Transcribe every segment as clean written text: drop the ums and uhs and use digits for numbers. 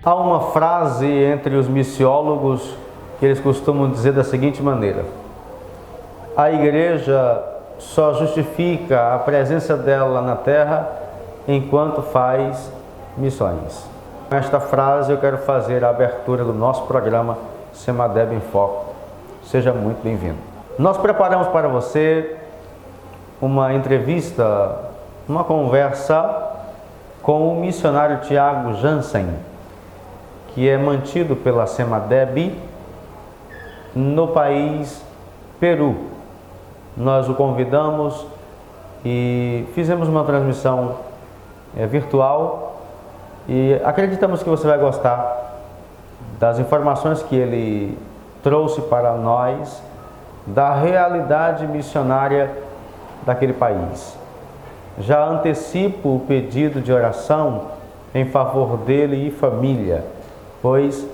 Há uma frase entre os missiólogos que eles costumam dizer da seguinte maneira: a igreja só justifica a presença dela na terra enquanto faz missões. Com esta frase eu quero fazer a abertura do nosso programa Semadeb em Foco. Seja muito bem-vindo. Nós preparamos para você uma entrevista, uma conversa com o missionário Tiago Jansen, que é mantido pela Semadeb no país Peru. Nós o convidamos e fizemos uma transmissão virtual e acreditamos que você vai gostar das informações que ele trouxe para nós da realidade missionária daquele país. Já antecipo o pedido de oração em favor dele e família, pois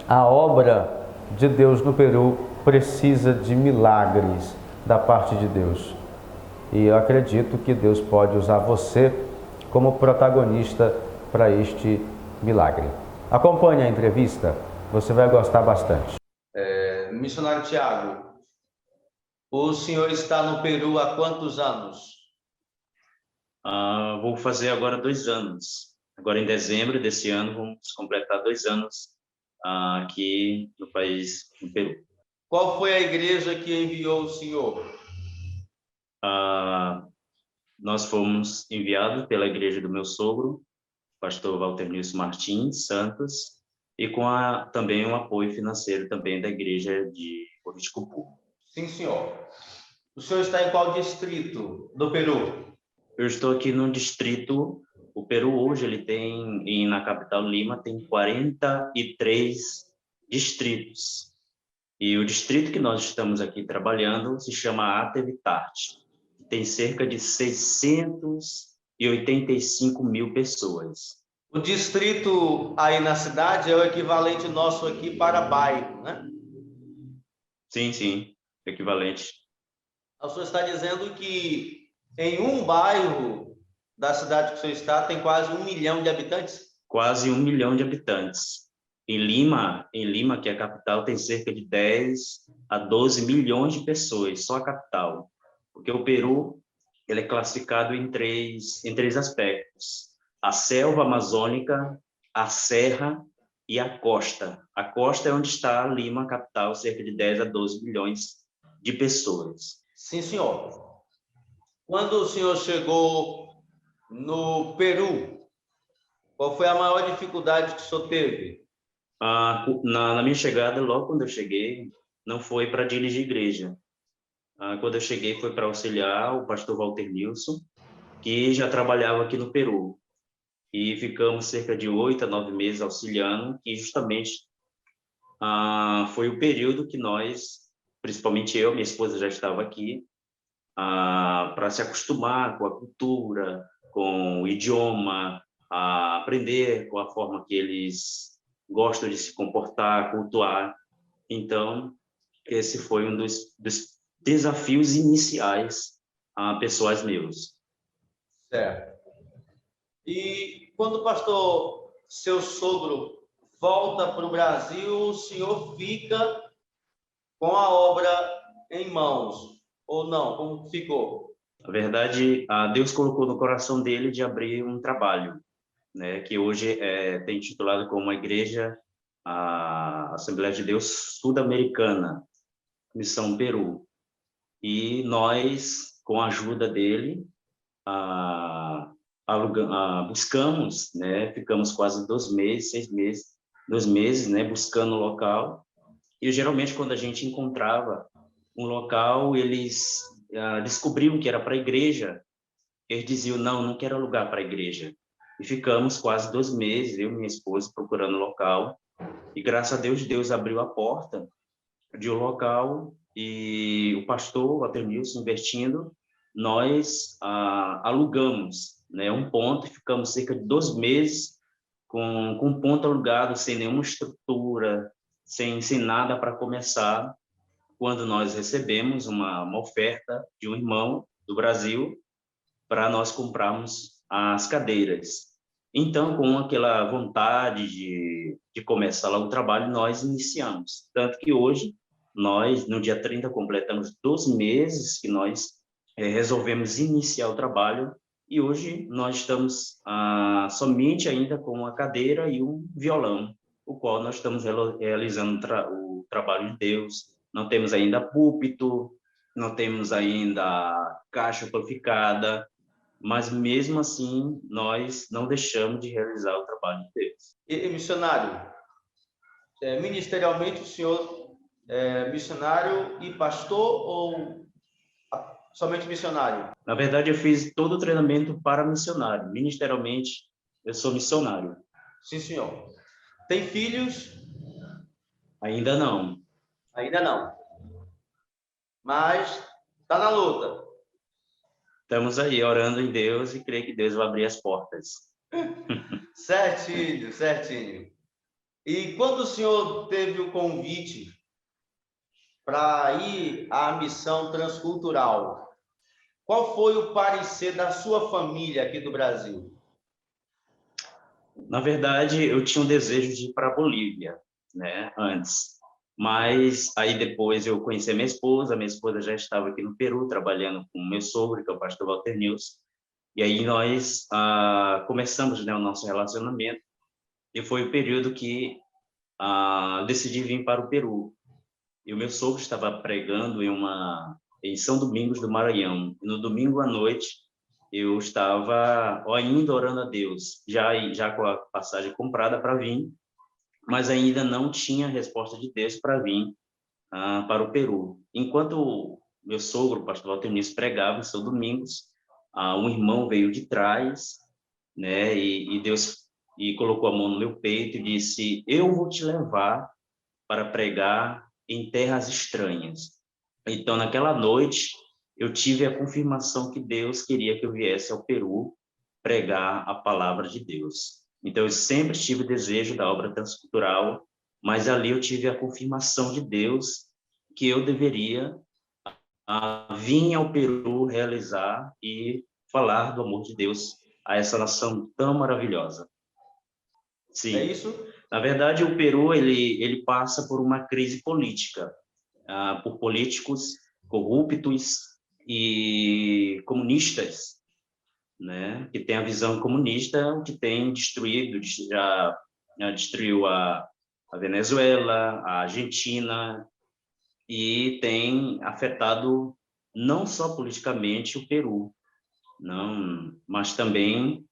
a obra de Deus no Peru precisa de milagres da parte de Deus. E eu acredito que Deus pode usar você como protagonista para este milagre. Acompanhe a entrevista, você vai gostar bastante. Missionário Tiago, o senhor está no Peru há quantos anos? Vou fazer agora 2 anos. Agora em dezembro desse ano vamos completar 2 anos aqui no país, no Peru. Qual foi a igreja que enviou o senhor? Nós fomos enviados pela igreja do meu sogro, pastor Walter Nilson Martins Santos, e com também um apoio financeiro também da igreja de Oriticupu. Sim, senhor. O senhor está em qual distrito do Peru? Eu estou aqui no distrito. O Peru hoje ele tem, e na capital Lima, tem 43 distritos. E o distrito que nós estamos aqui trabalhando se chama Atevitarte. Tem cerca de 685 mil pessoas. O distrito aí na cidade é o equivalente nosso aqui para bairro, né? Sim, equivalente. O senhor está dizendo que em um bairro da cidade que o senhor está tem quase 1 milhão de habitantes? Quase 1 milhão de habitantes. Em Lima, que é a capital, tem cerca de 10 a 12 milhões de pessoas, só a capital. Porque o Peru ele é classificado em três aspectos: a selva amazônica, a serra e a costa. A costa é onde está Lima, a capital, cerca de 10 a 12 milhões de pessoas. Sim, senhor. Quando o senhor chegou no Peru, qual foi a maior dificuldade que o senhor teve? Na minha chegada, logo quando eu cheguei, não foi para dirigir igreja. Quando eu cheguei, foi para auxiliar o pastor Walter Nilson, que já trabalhava aqui no Peru. E ficamos cerca de 8 a 9 meses auxiliando, e justamente foi o período que nós, principalmente eu, minha esposa já estava aqui, para se acostumar com a cultura, com o idioma, a aprender com a forma que eles gostam de se comportar, cultuar. Então, esse foi um dos desafios iniciais pessoais meus. Certo. E quando o pastor, seu sogro, volta para o Brasil, o senhor fica com a obra em mãos, ou não? Como ficou? Na verdade, Deus colocou no coração dele de abrir um trabalho, né, que hoje tem intitulado como a Igreja, a Assembleia de Deus Sul-Americana, Missão Peru. E nós, com a ajuda dele, buscamos, né, ficamos quase 2 meses, 6 meses, 2 meses, né, buscando o local. E geralmente quando a gente encontrava um local, eles descobriam que era para a igreja. Eles diziam, não quero alugar para a igreja. E ficamos quase 2 meses, eu e minha esposa, procurando o local. E graças a Deus, Deus abriu a porta de um local e o pastor, o Walter Nilson, investindo, nós alugamos, né, um ponto e ficamos cerca de 2 meses com um ponto alugado, sem nenhuma estrutura, sem nada para começar, quando nós recebemos uma oferta de um irmão do Brasil para nós comprarmos as cadeiras. Então, com aquela vontade de começar lá o trabalho, nós iniciamos. Tanto que hoje, nós, no dia 30, completamos 12 meses que nós resolvemos iniciar o trabalho, e hoje nós estamos somente ainda com uma cadeira e um violão, o qual nós estamos realizando o trabalho de Deus. Não temos ainda púlpito, não temos ainda caixa amplificada, mas mesmo assim nós não deixamos de realizar o trabalho de Deus. E missionário, ministerialmente o senhor é missionário e pastor ou somente missionário? Na verdade, eu fiz todo o treinamento para missionário. Ministerialmente, eu sou missionário. Sim, senhor. Tem filhos? Ainda não. Ainda não. Mas está na luta. Estamos aí orando em Deus e creio que Deus vai abrir as portas. Certinho, certinho. E quando o senhor teve o convite para ir à missão transcultural, qual foi o parecer da sua família aqui do Brasil? Na verdade, eu tinha um desejo de ir para a Bolívia, né, antes. Mas aí depois eu conheci a minha esposa já estava aqui no Peru, trabalhando com o meu sogro, que é o pastor Walter Nilson. E aí nós começamos, né, o nosso relacionamento, e foi o período que decidi vir para o Peru. E o meu sogro estava pregando em São Domingos do Maranhão. E no domingo à noite, eu estava ainda orando a Deus, já com a passagem comprada para vir, mas ainda não tinha resposta de Deus para vir para o Peru. Enquanto meu sogro, o pastor Walter Nunes, pregava em São Domingos, um irmão veio de trás, né, e Deus colocou a mão no meu peito e disse: eu vou te levar para pregar em terras estranhas. Então, naquela noite, eu tive a confirmação que Deus queria que eu viesse ao Peru pregar a palavra de Deus. Então, eu sempre tive o desejo da obra transcultural, mas ali eu tive a confirmação de Deus que eu deveria vir ao Peru realizar e falar do amor de Deus a essa nação tão maravilhosa. Sim. É isso? Na verdade, o Peru ele passa por uma crise política, por políticos corruptos e comunistas, né? Que tem a visão comunista, que tem destruído, já destruiu a Venezuela, a Argentina, e tem afetado não só politicamente o Peru, não, mas também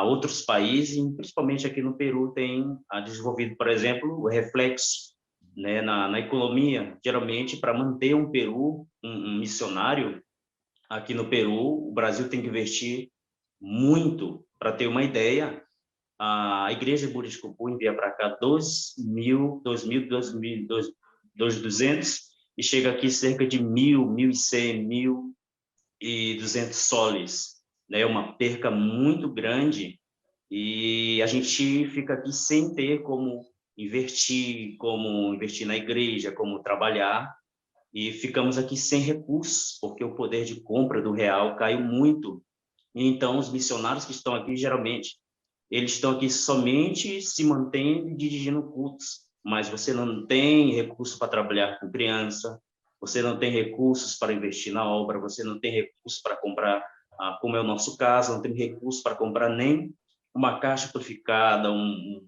outros países, principalmente aqui no Peru, tem desenvolvido, por exemplo, o reflexo, né, na economia. Geralmente, para manter um Peru, um missionário aqui no Peru, o Brasil tem que investir muito. Para ter uma ideia, a Igreja Budista de Cupu envia para cá 2.200 e chega aqui cerca de 1.100, 1.200 soles, né? Uma perca muito grande, e a gente fica aqui sem ter como investir na igreja, como trabalhar, e ficamos aqui sem recursos, porque o poder de compra do real caiu muito. Então, os missionários que estão aqui, geralmente, eles estão aqui somente se mantendo e dirigindo cultos, mas você não tem recurso para trabalhar com criança, você não tem recursos para investir na obra, você não tem recursos para comprar, como é o nosso caso, não tem recursos para comprar nem uma caixa amplificada, um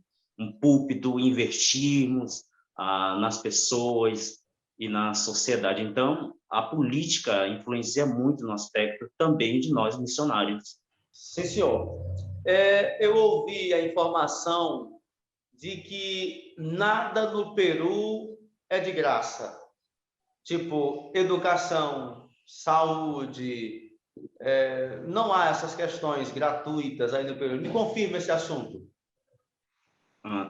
púlpito, investirmos nas pessoas e na sociedade. Então, a política influencia muito no aspecto também de nós missionários. Sim, senhor. Eu ouvi a informação de que nada no Peru é de graça. Tipo, educação, saúde, não há essas questões gratuitas aí no Peru. Me confirma esse assunto.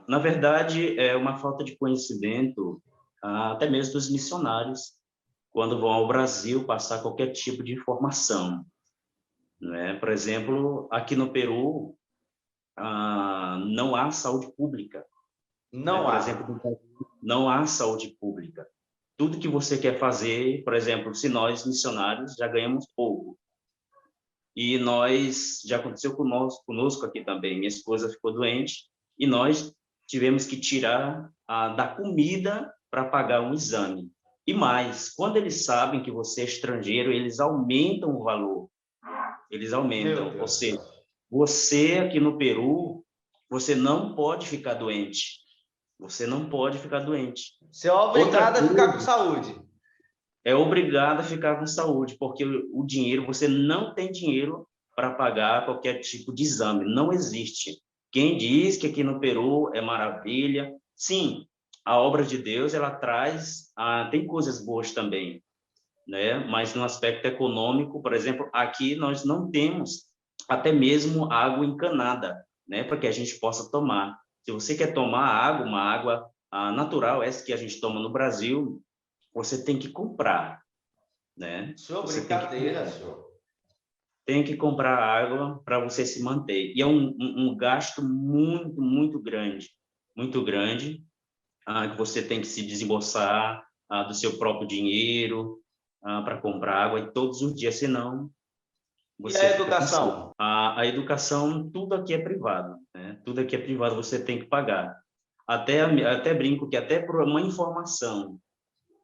Na verdade, é uma falta de conhecimento, até mesmo dos missionários, quando vão ao Brasil passar qualquer tipo de informação, né? Por exemplo, aqui no Peru, não há saúde pública. Não Por há. exemplo, não há saúde pública. Tudo que você quer fazer, por exemplo, se nós missionários já ganhamos pouco, e nós, já aconteceu conosco aqui também, minha esposa ficou doente, e nós tivemos que tirar da comida para pagar um exame. E mais, quando eles sabem que você é estrangeiro, eles aumentam o valor. Eles aumentam. Ou seja, você aqui no Peru, você não pode ficar doente. Você não pode ficar doente. Você é obrigado a ficar com saúde. É obrigado a ficar com saúde, porque o dinheiro, você não tem dinheiro para pagar qualquer tipo de exame. Não existe. Quem diz que aqui no Peru é maravilha, sim, a obra de Deus, ela traz, tem coisas boas também, né? Mas no aspecto econômico, por exemplo, aqui nós não temos até mesmo água encanada, né? Para que a gente possa tomar. Se você quer tomar água, uma água natural, essa que a gente toma no Brasil, você tem que comprar, né? Senhor, você brincadeira, senhor. Tem que comprar água para você se manter. E é um gasto muito, muito grande, que você tem que se desembolsar do seu próprio dinheiro para comprar água e todos os dias, senão você e a educação? A educação, tudo aqui é privado, né? Tudo aqui é privado, você tem que pagar. Até brinco que até por uma informação,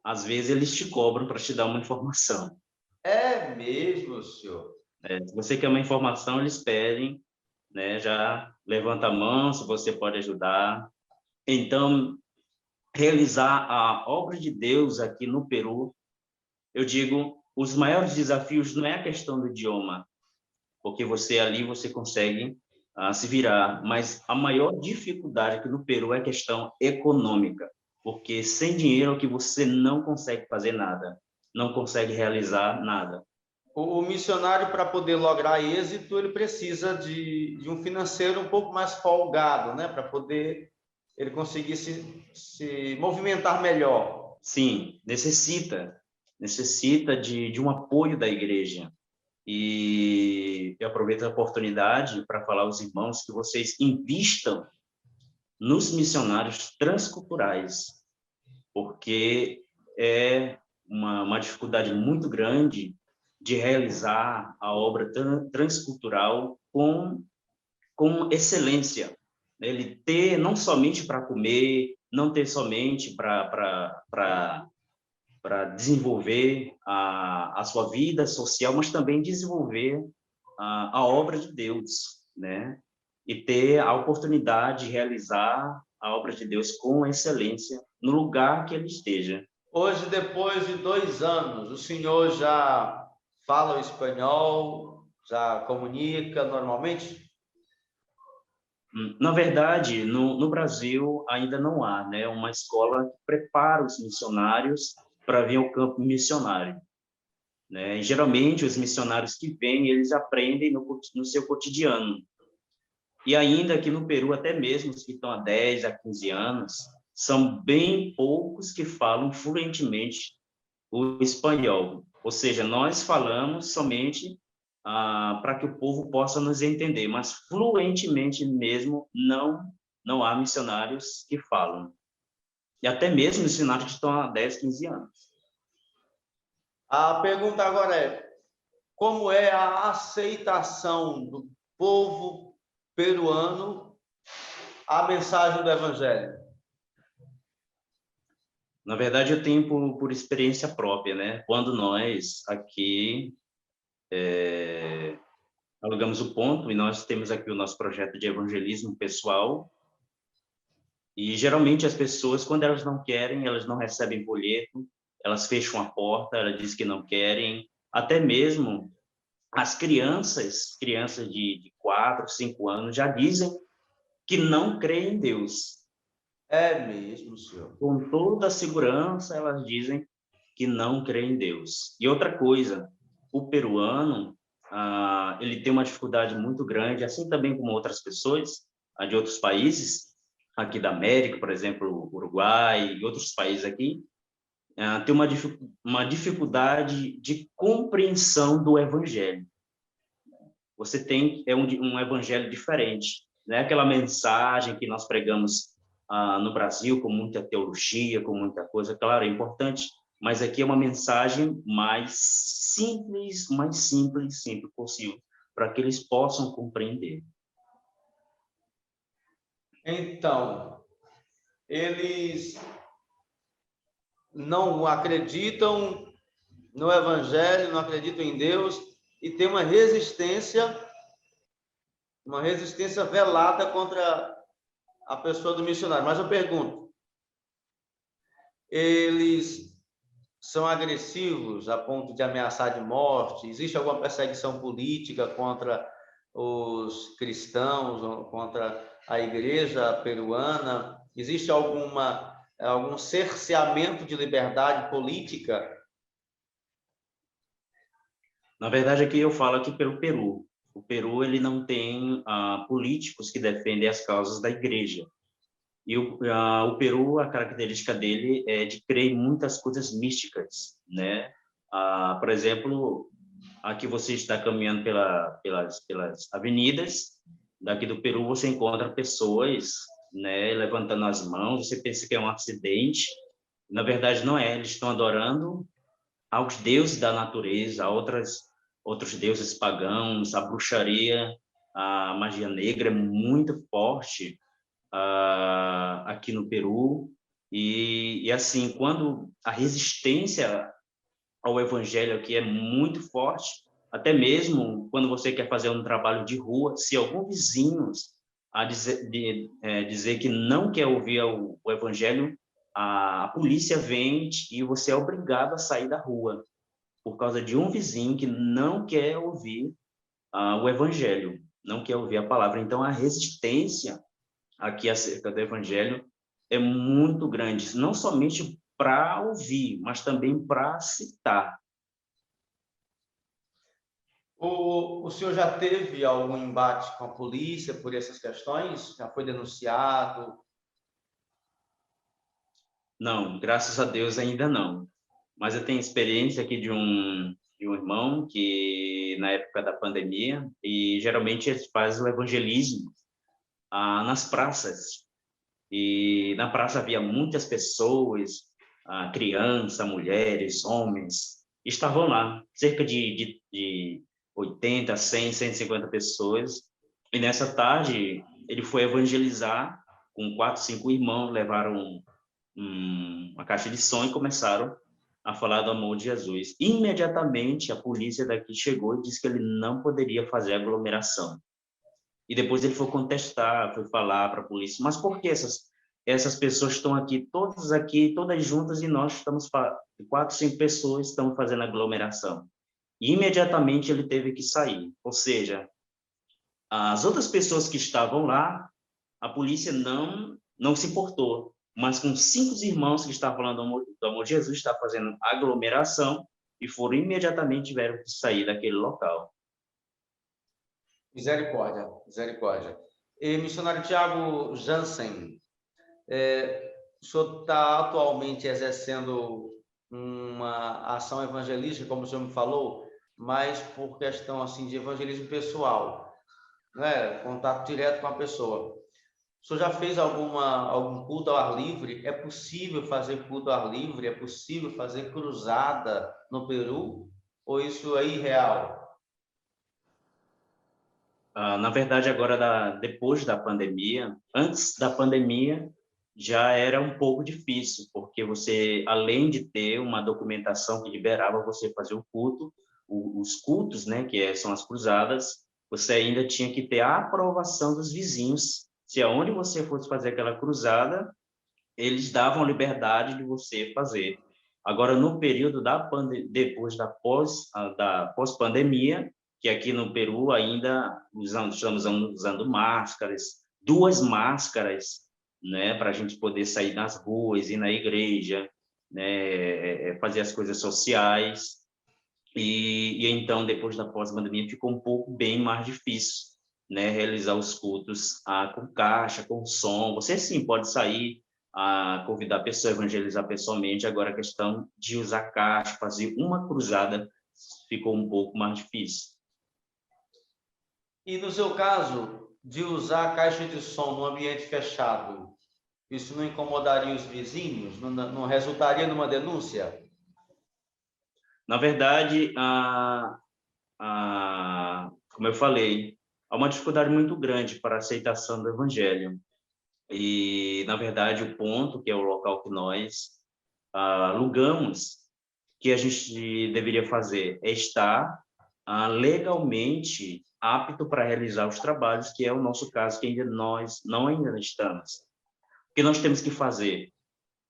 às vezes eles te cobram para te dar uma informação. É mesmo, senhor? Se você quer uma informação, eles pedem, né? Já levanta a mão, se você pode ajudar. Então, realizar a obra de Deus aqui no Peru, eu digo, os maiores desafios não é a questão do idioma, porque você consegue se virar, mas a maior dificuldade aqui no Peru é a questão econômica, porque sem dinheiro que você não consegue fazer nada, não consegue realizar nada. O missionário, para poder lograr êxito, ele precisa de um financeiro um pouco mais folgado, né? Para poder ele conseguir se movimentar melhor. Sim, necessita de um apoio da igreja. E eu aproveito a oportunidade para falar aos irmãos que vocês invistam nos missionários transculturais, porque é uma dificuldade muito grande de realizar a obra transcultural com excelência. Ele ter não somente para comer, não ter somente para desenvolver a sua vida social, mas também desenvolver a obra de Deus, né? E ter a oportunidade de realizar a obra de Deus com excelência no lugar que ele esteja. Hoje, depois de 2 anos, o senhor já fala o espanhol, já comunica normalmente? Na verdade, no Brasil ainda não há, né, uma escola que prepara os missionários para vir ao campo missionário, né? E, geralmente, os missionários que vêm, eles aprendem no seu cotidiano. E ainda aqui no Peru, até mesmo os que estão há 10, há 15 anos, são bem poucos que falam fluentemente o espanhol. Ou seja, nós falamos somente para que o povo possa nos entender, mas fluentemente mesmo não há missionários que falam. E até mesmo missionários que estão há 10, 15 anos. A pergunta agora é: como é a aceitação do povo peruano à mensagem do Evangelho? Na verdade, eu tenho por experiência própria, né? Quando nós aqui alugamos o ponto e nós temos aqui o nosso projeto de evangelismo pessoal, e geralmente as pessoas, quando elas não querem, elas não recebem boleto, elas fecham a porta, elas dizem que não querem, até mesmo as crianças de 4, 5 anos já dizem que não creem em Deus. É mesmo, senhor? Com toda a segurança, elas dizem que não creem em Deus. E outra coisa, o peruano, ele tem uma dificuldade muito grande, assim também como outras pessoas de outros países, aqui da América, por exemplo, Uruguai e outros países aqui, tem uma dificuldade de compreensão do evangelho. Você tem um evangelho diferente, não é aquela mensagem que nós pregamos no Brasil com muita teologia, com muita coisa, claro, é importante, mas aqui é uma mensagem mais simples possível para que eles possam compreender. Então, eles não acreditam no Evangelho, não acreditam em Deus e tem uma resistência velada contra a pessoa do missionário. Mas eu pergunto, eles são agressivos a ponto de ameaçar de morte? Existe alguma perseguição política contra os cristãos, contra a igreja peruana? Existe algum cerceamento de liberdade política? Na verdade, aqui eu falo aqui pelo Peru. O Peru ele não tem políticos que defendem as causas da igreja. E o Peru, a característica dele é de crer em muitas coisas místicas, né? Por exemplo, aqui você está caminhando pelas avenidas, daqui do Peru você encontra pessoas, né, levantando as mãos, você pensa que é um acidente, na verdade não é, eles estão adorando aos deuses da natureza, a outros deuses pagãos, a bruxaria, a magia negra é muito forte aqui no Peru, e assim, quando a resistência ao evangelho aqui é muito forte, até mesmo quando você quer fazer um trabalho de rua, se algum vizinho dizer que não quer ouvir o evangelho, a polícia vem e você é obrigado a sair da rua por causa de um vizinho que não quer ouvir o evangelho, não quer ouvir a palavra. Então, a resistência aqui acerca do evangelho é muito grande, não somente para ouvir, mas também para citar. O senhor já teve algum embate com a polícia por essas questões? Já foi denunciado? Não, graças a Deus ainda não. Mas eu tenho experiência aqui de um irmão que, na época da pandemia, e geralmente eles fazem o evangelismo nas praças. E na praça havia muitas pessoas, crianças, mulheres, homens, estavam lá, cerca de 80, 100, 150 pessoas. E nessa tarde ele foi evangelizar com 4, 5 irmãos, levaram uma caixa de som e começaram a falar do amor de Jesus. Imediatamente a polícia daqui chegou e disse que ele não poderia fazer aglomeração. E depois ele foi contestar, foi falar para a polícia, mas por que essas pessoas estão aqui, todas juntas, e nós estamos, 4, 5 pessoas estão fazendo aglomeração? E imediatamente ele teve que sair. Ou seja, as outras pessoas que estavam lá, a polícia não se importou, mas com 5 irmãos que estavam falando do amor de Jesus, estavam fazendo aglomeração, e foram imediatamente tiveram que sair daquele local. Misericórdia, misericórdia. E missionário Tiago Jansen, o senhor está atualmente exercendo uma ação evangelística, como o senhor me falou, mas por questão assim de evangelismo pessoal, né? Contato direto com a pessoa. O senhor já fez algum culto ao ar livre? É possível fazer culto ao ar livre? É possível fazer cruzada no Peru? Ou isso é irreal? Na verdade, agora, depois da pandemia, antes da pandemia, já era um pouco difícil, porque você, além de ter uma documentação que liberava você fazer o culto, os cultos, né, são as cruzadas, você ainda tinha que ter a aprovação dos vizinhos. Se aonde você fosse fazer aquela cruzada, eles davam liberdade de você fazer. Agora, no período depois da pós-pandemia, que aqui no Peru ainda estamos usando máscaras, 2 máscaras, né, para a gente poder sair nas ruas, ir na igreja, né, fazer as coisas sociais. E então, depois da pós-pandemia, ficou um pouco bem mais difícil, né, realizar os cultos com caixa, com som. Você sim pode sair, convidar a pessoa, evangelizar pessoalmente. Agora, a questão de usar caixa, fazer uma cruzada, ficou um pouco mais difícil. E no seu caso, de usar a caixa de som no ambiente fechado, isso não incomodaria os vizinhos? Não resultaria numa denúncia? Na verdade, como eu falei, há uma dificuldade muito grande para a aceitação do evangelho. E, na verdade, o ponto, que é o local que nós alugamos, que a gente deveria fazer é estar legalmente apto para realizar os trabalhos, que é o nosso caso, que ainda nós não ainda estamos. O que nós temos que fazer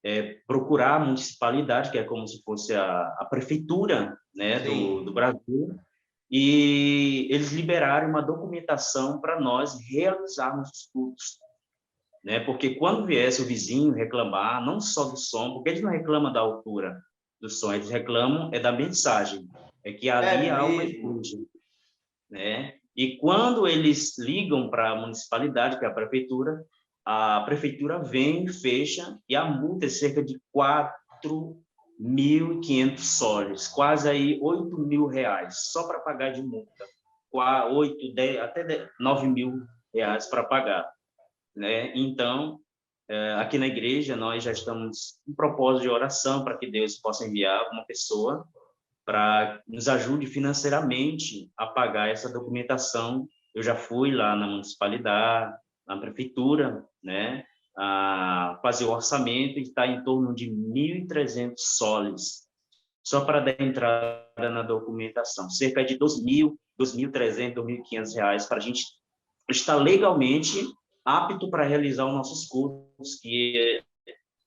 é procurar a municipalidade, que é como se fosse a prefeitura, né, do Brasil, e eles liberarem uma documentação para nós realizarmos os cultos, né? Porque quando viesse o vizinho reclamar, não só do som, porque eles não reclamam da altura do som, eles reclamam da mensagem, é que ali É há uma mesmo. igreja, né? E quando eles ligam para a municipalidade, que é a prefeitura vem e fecha, e a multa é cerca de 4.500 soles, quase aí R$ 8.000, só para pagar de multa. 8, 10, até 9 mil reais para pagar, né? Então, aqui na igreja, nós já estamos em propósito de oração para que Deus possa enviar uma pessoa para nos ajude financeiramente a pagar essa documentação. Eu já fui lá na municipalidade, na prefeitura, né, a fazer o orçamento, e está em torno de 1.300 soles, só para dar entrada na documentação. Cerca de 2.000, 2.300, 2.500 reais para a gente estar legalmente apto para realizar os nossos cultos, que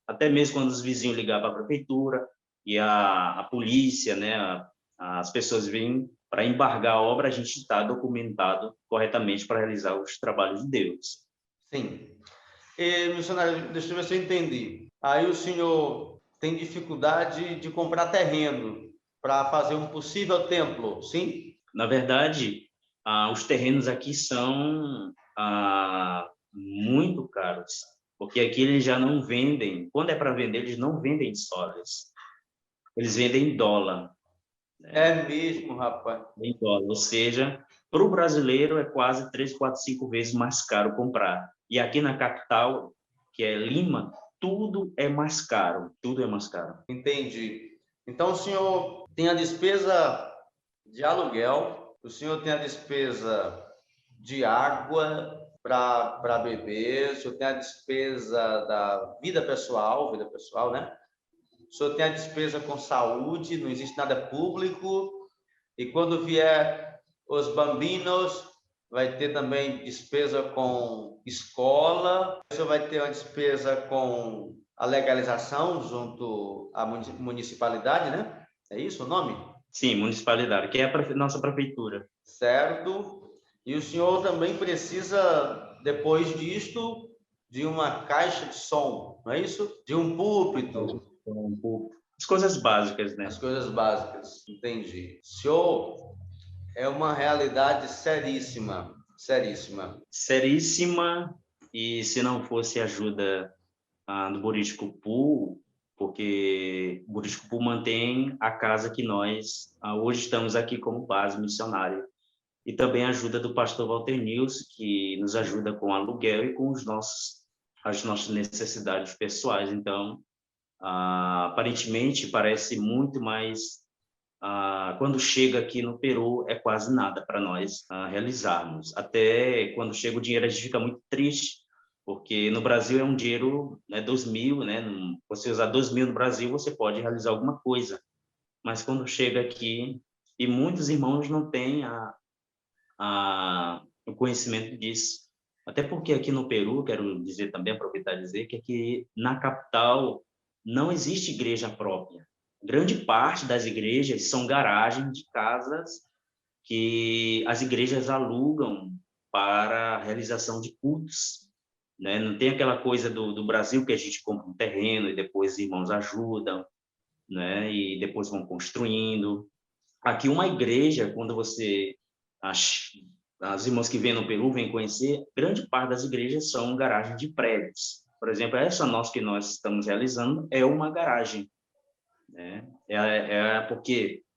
até mesmo quando os vizinhos ligavam para a prefeitura e a polícia, né, as pessoas vêm para embargar a obra, a gente está documentado corretamente para realizar os trabalhos de Deus. Sim. E, missionário, deixa eu ver se eu entendi. Aí o senhor tem dificuldade de comprar terreno para fazer um possível templo, sim? Na verdade, os terrenos aqui são muito caros, porque aqui eles já não vendem, quando é para vender, eles não vendem em soles, eles vendem em dólar. É mesmo, rapaz. Em dólar, ou seja, para o brasileiro é quase 3, 4, 5 vezes mais caro comprar. E aqui na capital, que é Lima, tudo é mais caro, tudo é mais caro. Entendi. Então o senhor tem a despesa de aluguel, o senhor tem a despesa de água para beber, o senhor tem a despesa da vida pessoal, né? O senhor tem a despesa com saúde, não existe nada público. E quando vier os bambinos, vai ter também despesa com escola. O senhor vai ter uma despesa com a legalização junto à municipalidade, né? É isso o nome? Sim, municipalidade, que é a nossa prefeitura. Certo. E o senhor também precisa, depois disto, de uma caixa de som, não é isso? De um púlpito. As coisas básicas, né? As coisas básicas. Entendi. Senhor, é uma realidade seríssima, seríssima. Seríssima, e se não fosse a ajuda do Buriticupu, porque o Buriticupu mantém a casa que nós hoje estamos aqui como base missionária, e também a ajuda do pastor Walter Nilson, que nos ajuda com aluguel e com as nossas necessidades pessoais. Então, aparentemente, parece muito, mas quando chega aqui no Peru é quase nada para nós realizarmos. Até quando chega o dinheiro a gente fica muito triste, porque no Brasil é um dinheiro, né, 2.000, né? Você usar 2.000 no Brasil, você pode realizar alguma coisa. Mas quando chega aqui, e muitos irmãos não têm o conhecimento disso. Até porque aqui no Peru, quero dizer também, aproveitar e dizer, que aqui na capital não existe igreja própria. Grande parte das igrejas são garagens de casas que as igrejas alugam para a realização de cultos, né? Não tem aquela coisa do Brasil que a gente compra um terreno e depois os irmãos ajudam, né? E depois vão construindo. Aqui uma igreja, quando você as irmãs que vêm no Peru vêm conhecer, grande parte das igrejas são garagens de prédios. Por exemplo, essa nossa que nós estamos realizando é uma garagem, né?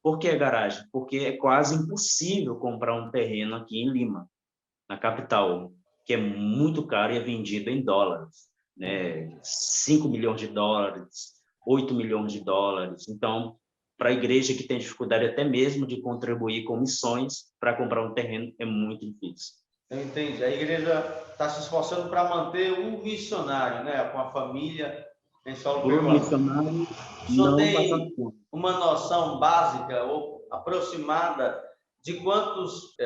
Por que é garagem? Porque é quase impossível comprar um terreno aqui em Lima, na capital, que é muito caro e é vendido em dólares, né? 5 milhões de dólares, 8 milhões de dólares. Então, para a igreja que tem dificuldade até mesmo de contribuir com missões, para comprar um terreno é muito difícil. Eu entendi. A igreja está se esforçando para manter o missionário, né, com a família em solo Por peruano. missionário, O senhor não passa tem fome. uma noção básica ou aproximada de quantos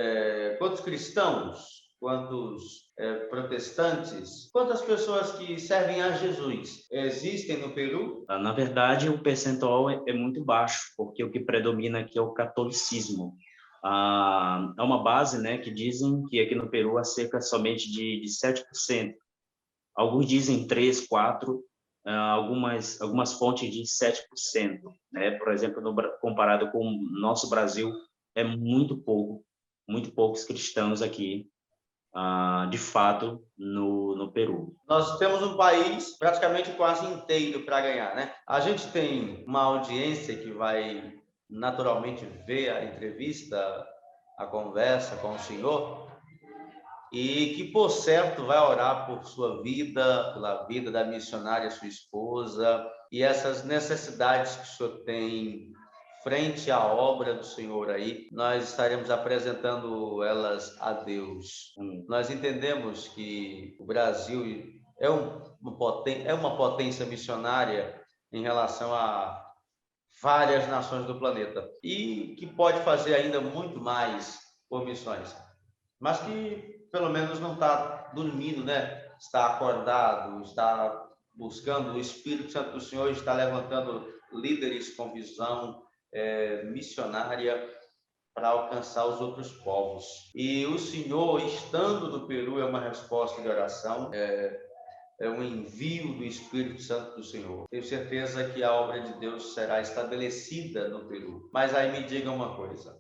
cristãos, quantos protestantes, quantas pessoas que servem a Jesus existem no Peru? Na verdade, o percentual é muito baixo, porque o que predomina aqui é o catolicismo. Há uma base, né, que dizem que aqui no Peru há cerca somente de 7%. Alguns dizem 3, 4%, algumas fontes dizem 7%. Né? Por exemplo, comparado com o nosso Brasil, é muito poucos cristãos aqui, de fato, no Peru. Nós temos um país praticamente quase inteiro para ganhar, né? A gente tem uma audiência que vai naturalmente ver a entrevista, a conversa com o senhor, e que, por certo, vai orar por sua vida, pela vida da missionária, sua esposa, e essas necessidades que o senhor tem frente à obra do Senhor aí, nós estaremos apresentando elas a Deus. Nós entendemos que o Brasil é uma potência missionária em relação a várias nações do planeta e que pode fazer ainda muito mais por missões, mas que pelo menos não está dormindo, né? Está acordado, está buscando o Espírito Santo do Senhor, está levantando líderes com visão missionária para alcançar os outros povos. E o Senhor, estando no Peru, é uma resposta de oração, é um envio do Espírito Santo do Senhor. Tenho certeza que a obra de Deus será estabelecida no Peru. Mas aí me diga uma coisa: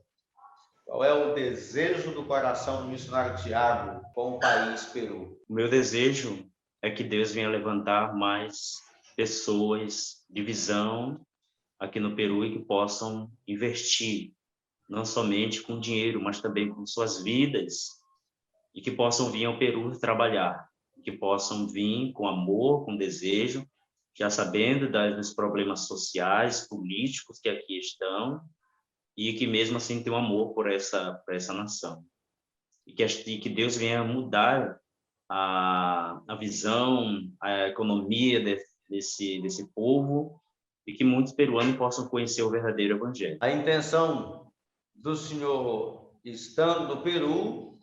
qual é o desejo do coração do missionário Tiago com o país Peru? O meu desejo é que Deus venha levantar mais pessoas de visão aqui no Peru e que possam investir, não somente com dinheiro, mas também com suas vidas, e que possam vir ao Peru trabalhar, que possam vir com amor, com desejo, já sabendo dos problemas sociais, políticos que aqui estão, e que mesmo assim tenham amor por essa nação. E que Deus venha mudar a visão, a economia desse povo, e que muitos peruanos possam conhecer o verdadeiro evangelho. A intenção do senhor, estando no Peru,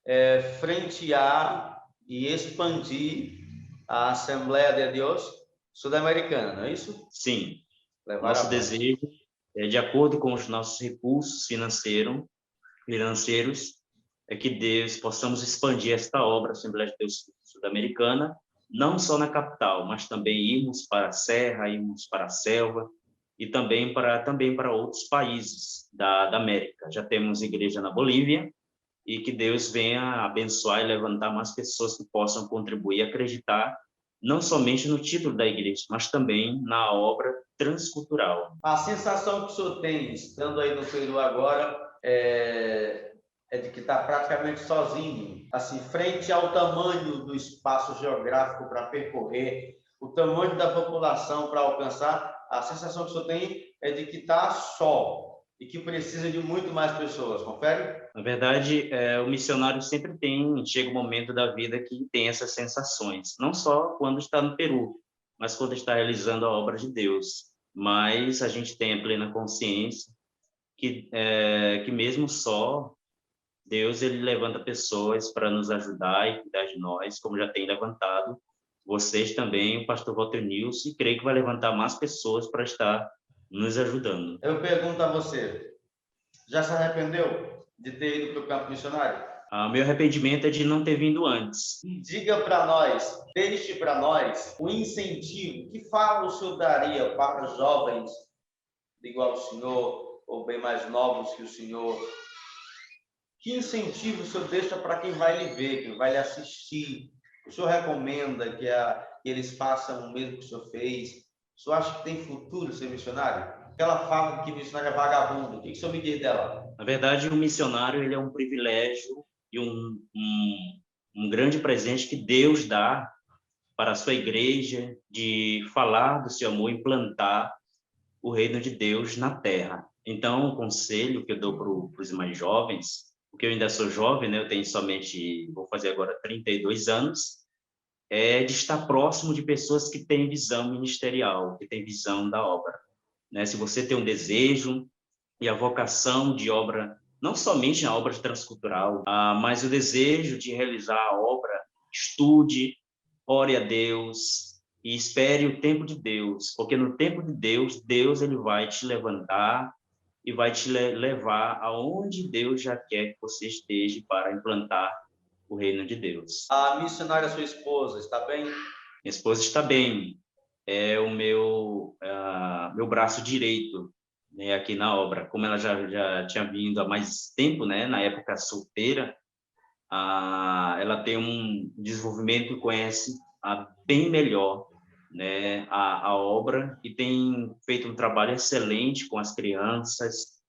é frentear e expandir a Assembleia de Deus Sul-Americana, não é isso? Sim. Levar Nosso desejo é, de acordo com os nossos recursos financeiros, é que possamos expandir esta obra, Assembleia de Deus Sul-Americana, não só na capital, mas também irmos para a serra, irmos para a selva, e também para outros países da América. Já temos igreja na Bolívia, e que Deus venha abençoar e levantar mais pessoas que possam contribuir e acreditar, não somente no título da igreja, mas também na obra transcultural. A sensação que o senhor tem, estando aí no Peru agora, é de que está praticamente sozinho, assim, frente ao tamanho do espaço geográfico para percorrer, o tamanho da população para alcançar, a sensação que o senhor tem é de que está só e que precisa de muito mais pessoas, confere? Na verdade, o missionário sempre chega um momento da vida que tem essas sensações, não só quando está no Peru, mas quando está realizando a obra de Deus. Mas a gente tem a plena consciência que mesmo só, Deus ele levanta pessoas para nos ajudar e cuidar de nós, como já tem levantado vocês também, o pastor Walter Nilson, e creio que vai levantar mais pessoas para estar nos ajudando. Eu pergunto a você, já se arrependeu de ter ido para o campo missionário? Meu arrependimento é de não ter vindo antes. Diga para nós, deixe para nós o incentivo, que fala o senhor daria para jovens igual o senhor, ou bem mais novos que o senhor? Que incentivo o senhor deixa para quem vai lhe ver, quem vai lhe assistir? O senhor recomenda que eles façam o mesmo que o senhor fez? O senhor acha que tem futuro ser missionário? Aquela fala que missionário é vagabundo, o que o senhor me diz dela? Na verdade, o missionário ele é um privilégio e um grande presente que Deus dá para a sua igreja, de falar do seu amor, implantar o reino de Deus na terra. Então, o conselho que eu dou para os mais jovens, porque eu ainda sou jovem, né? Eu tenho somente, vou fazer agora 32 anos, é de estar próximo de pessoas que têm visão ministerial, que têm visão da obra, né? Se você tem um desejo e a vocação de obra, não somente a obra transcultural, mas o desejo de realizar a obra, estude, ore a Deus e espere o tempo de Deus, porque no tempo de Deus, Deus ele vai te levantar e vai te levar aonde Deus já quer que você esteja para implantar o reino de Deus. A missionária, sua esposa, está bem? Minha esposa está bem, é o meu braço direito, né, aqui na obra. Como ela já tinha vindo há mais tempo, né, na época solteira, ela tem um desenvolvimento e conhece bem melhor, né, a obra, e tem feito um trabalho excelente com as crianças,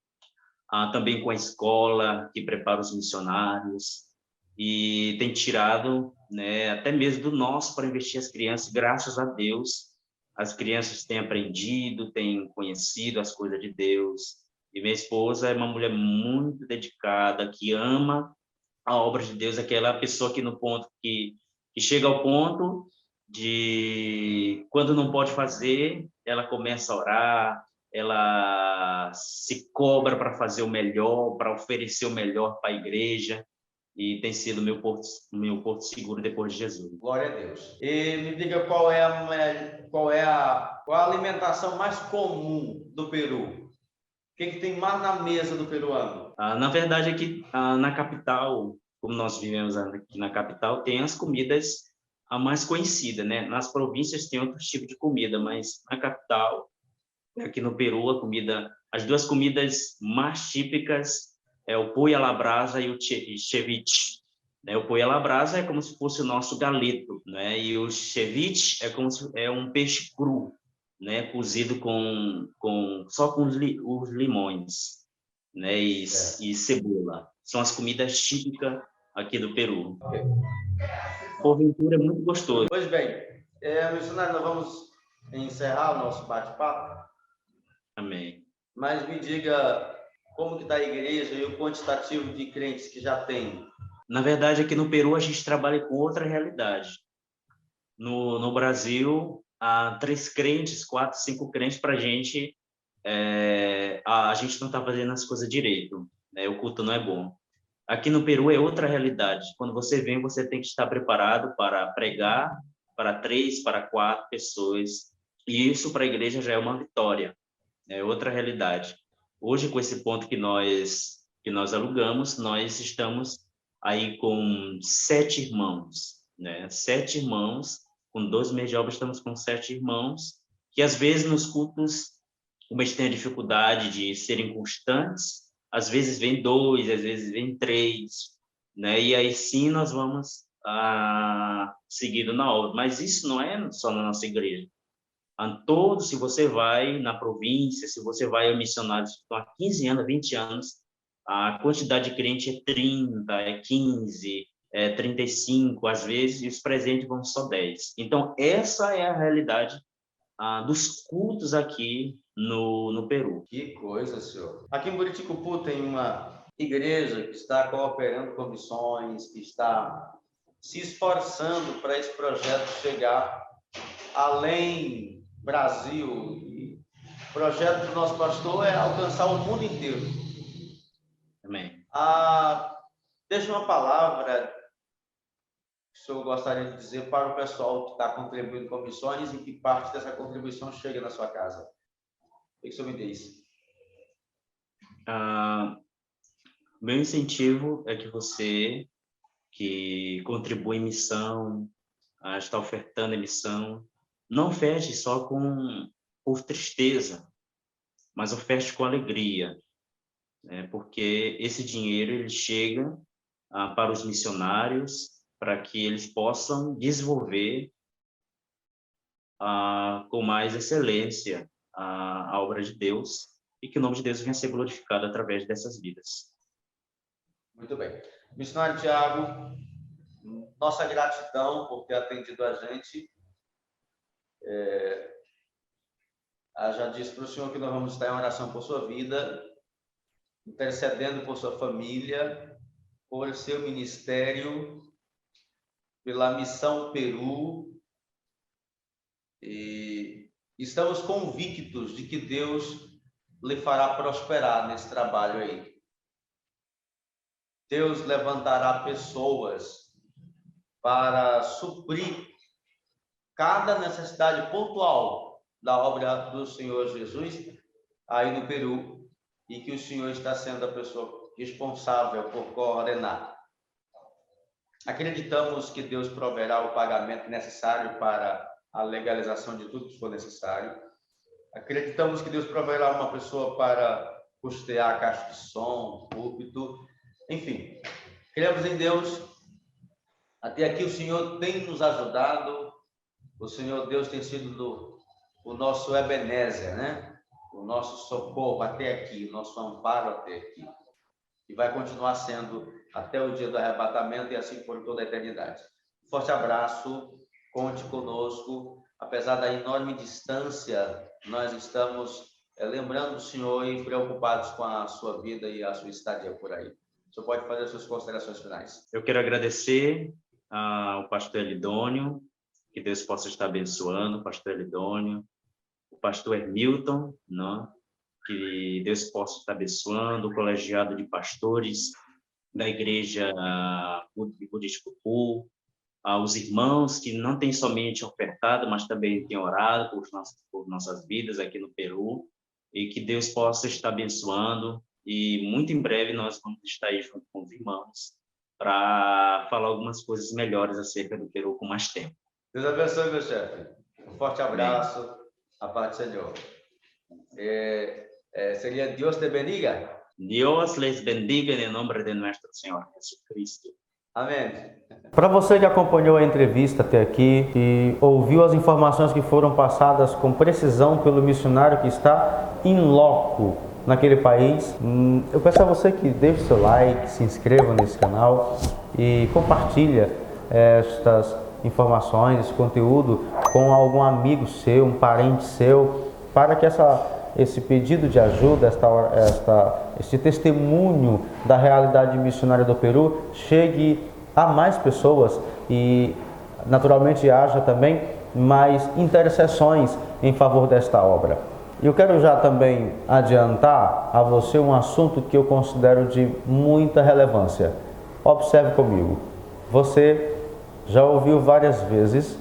também com a escola que prepara os missionários, e tem tirado, né, até mesmo do nosso para investir as crianças. Graças a Deus, as crianças têm aprendido, têm conhecido as coisas de Deus. E minha esposa é uma mulher muito dedicada, que ama a obra de Deus, aquela pessoa que no ponto que chega ao ponto de quando não pode fazer, ela começa a orar, ela se cobra para fazer o melhor, para oferecer o melhor para a igreja, e tem sido meu porto seguro depois de Jesus. Glória a Deus. E me diga qual a alimentação mais comum do Peru? O que tem mais na mesa do peruano? Na verdade, aqui na capital, como nós vivemos aqui na capital, tem as comidas a mais conhecida, né? Nas províncias tem outro tipo de comida, mas na capital, aqui no Peru, as duas comidas mais típicas é o pollo à la brasa e o ceviche, né? O pollo à la brasa é como se fosse o nosso galeto, né? E o ceviche é como se é um peixe cru, né? Cozido só com os limões, né? E cebola. São as comidas típicas aqui do Peru. Okay. Porventura é muito gostoso. Pois bem, missionário, nós vamos encerrar o nosso bate-papo. Amém. Mas me diga como que está a igreja e o quantitativo de crentes que já tem. Na verdade, aqui no Peru a gente trabalha com outra realidade. No Brasil, há 3 crentes, 4, 5 crentes para a gente gente não está fazendo as coisas direito, né? O culto não é bom. Aqui no Peru é outra realidade. Quando você vem, você tem que estar preparado para pregar para 3, para 4 pessoas. E isso para a igreja já é uma vitória. É outra realidade. Hoje, com esse ponto que nós alugamos, nós estamos aí com 7 irmãos, né? 7 irmãos, com 2 meses de obra, estamos com 7 irmãos, que às vezes nos cultos, como eles têm a dificuldade de serem constantes, às vezes vem 2, às vezes vem 3, né? E aí sim nós vamos seguindo na obra. Mas isso não é só na nossa igreja. Se você vai na província, se você vai a missionários que estão há 15 anos, 20 anos, a quantidade de crente é 30, é 15, é 35, às vezes, e os presentes vão só 10. Então, essa é a realidade dos cultos aqui no Peru. Que coisa, senhor. Aqui em Buriticupu tem uma igreja que está cooperando com missões, que está se esforçando para esse projeto chegar além Brasil. E o projeto do nosso pastor é alcançar o mundo inteiro. Amém. Deixa uma palavra que o senhor gostaria de dizer para o pessoal que está contribuindo com missões e que parte dessa contribuição chega na sua casa. O que o senhor me diz? Meu incentivo é que você que contribui em missão, está ofertando em missão, não feche só por tristeza, mas oferte com alegria, né? Porque esse dinheiro ele chega para os missionários, para que eles possam desenvolver com mais excelência a obra de Deus, e que o nome de Deus venha a ser glorificado através dessas vidas. Muito bem. Missionário Tiago, nossa gratidão por ter atendido a gente. já disse para o senhor que nós vamos estar em oração por sua vida, intercedendo por sua família, por seu ministério, pela Missão Peru, e estamos convictos de que Deus lhe fará prosperar nesse trabalho aí. Deus levantará pessoas para suprir cada necessidade pontual da obra do Senhor Jesus aí no Peru, e que o Senhor está sendo a pessoa responsável por coordenar. Acreditamos que Deus proverá o pagamento necessário para a legalização de tudo que for necessário. Acreditamos que Deus proverá uma pessoa para custear a caixa de som, púlpito, enfim. Cremos em Deus. Até aqui o Senhor tem nos ajudado. O Senhor Deus tem sido o nosso Ebenezer, né? O nosso socorro até aqui, o nosso amparo até aqui. E vai continuar sendo até o dia do arrebatamento e assim por toda a eternidade. Forte abraço, conte conosco. Apesar da enorme distância, nós estamos lembrando do Senhor e preocupados com a sua vida e a sua estadia por aí. O senhor pode fazer as suas considerações finais. Eu quero agradecer ao pastor Elidônio, que Deus possa estar abençoando o pastor Elidônio, o pastor Hermilton, né? Que Deus possa estar abençoando o colegiado de pastores da igreja Budista Pupu, aos irmãos que não têm somente ofertado, mas também têm orado por nossas vidas aqui no Peru, e que Deus possa estar abençoando, e muito em breve nós vamos estar aí junto com os irmãos para falar algumas coisas melhores acerca do Peru com mais tempo. Deus abençoe, meu chefe. Um forte abraço. Amém. A paz do Senhor. Seria Deus te bendiga. Dios les bendiga em nome de nosso Senhor Jesus Cristo. Amém. Para você que acompanhou a entrevista até aqui e ouviu as informações que foram passadas com precisão pelo missionário que está in loco naquele país, eu peço a você que deixe seu like, se inscreva nesse canal e compartilha estas informações, esse conteúdo com algum amigo seu, um parente seu, para que esse pedido de ajuda, esse testemunho da realidade missionária do Peru chegue a mais pessoas e, naturalmente, haja também mais intercessões em favor desta obra. Eu quero já também adiantar a você um assunto que eu considero de muita relevância. Observe comigo. Você já ouviu várias vezes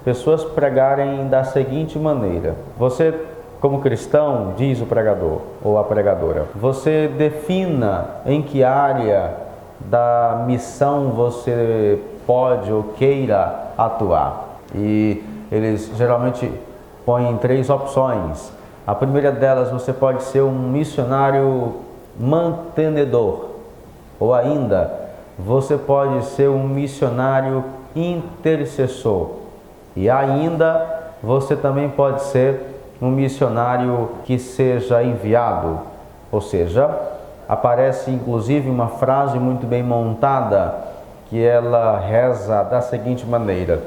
pessoas pregarem da seguinte maneira: você, como cristão, diz o pregador ou a pregadora, você defina em que área da missão você pode ou queira atuar. E eles geralmente põem 3 opções. A primeira delas, você pode ser um missionário mantenedor, ou ainda você pode ser um missionário intercessor, e ainda você também pode ser um missionário que seja enviado. Ou seja, aparece inclusive uma frase muito bem montada, que ela reza da seguinte maneira: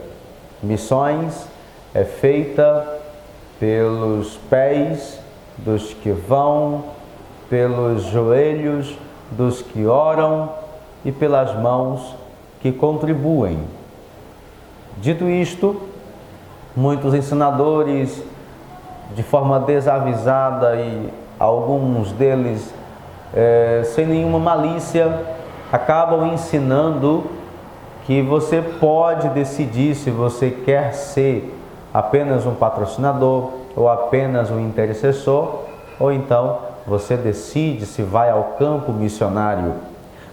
missões é feita pelos pés dos que vão, pelos joelhos dos que oram e pelas mãos que contribuem. Dito isto, muitos ensinadores, de forma desavisada, e alguns deles sem nenhuma malícia, acabam ensinando que você pode decidir se você quer ser apenas um patrocinador ou apenas um intercessor, ou então você decide se vai ao campo missionário,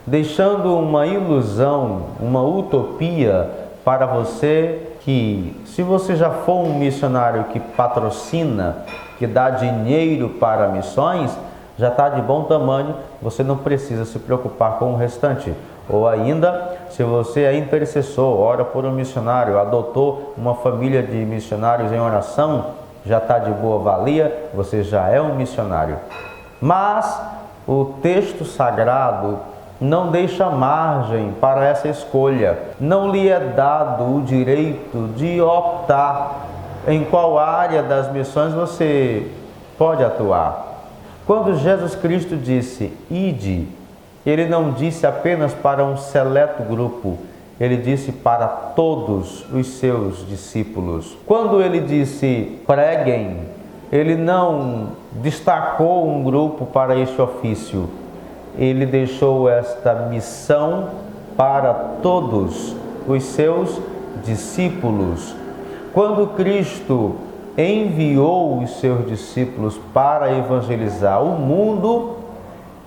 deixando uma ilusão, uma utopia para você, que se você já for um missionário que patrocina, que dá dinheiro para missões, já está de bom tamanho, você não precisa se preocupar com o restante. Ou ainda, se você é intercessor, ora por um missionário, adotou uma família de missionários em oração, já está de boa valia, você já é um missionário. Mas o texto sagrado não deixa margem para essa escolha. Não lhe é dado o direito de optar em qual área das missões você pode atuar. Quando Jesus Cristo disse, ide, Ele não disse apenas para um seleto grupo, Ele disse para todos os seus discípulos. Quando Ele disse, preguem, Ele não destacou um grupo para este ofício, Ele deixou esta missão para todos os seus discípulos. Quando Cristo enviou os seus discípulos para evangelizar o mundo,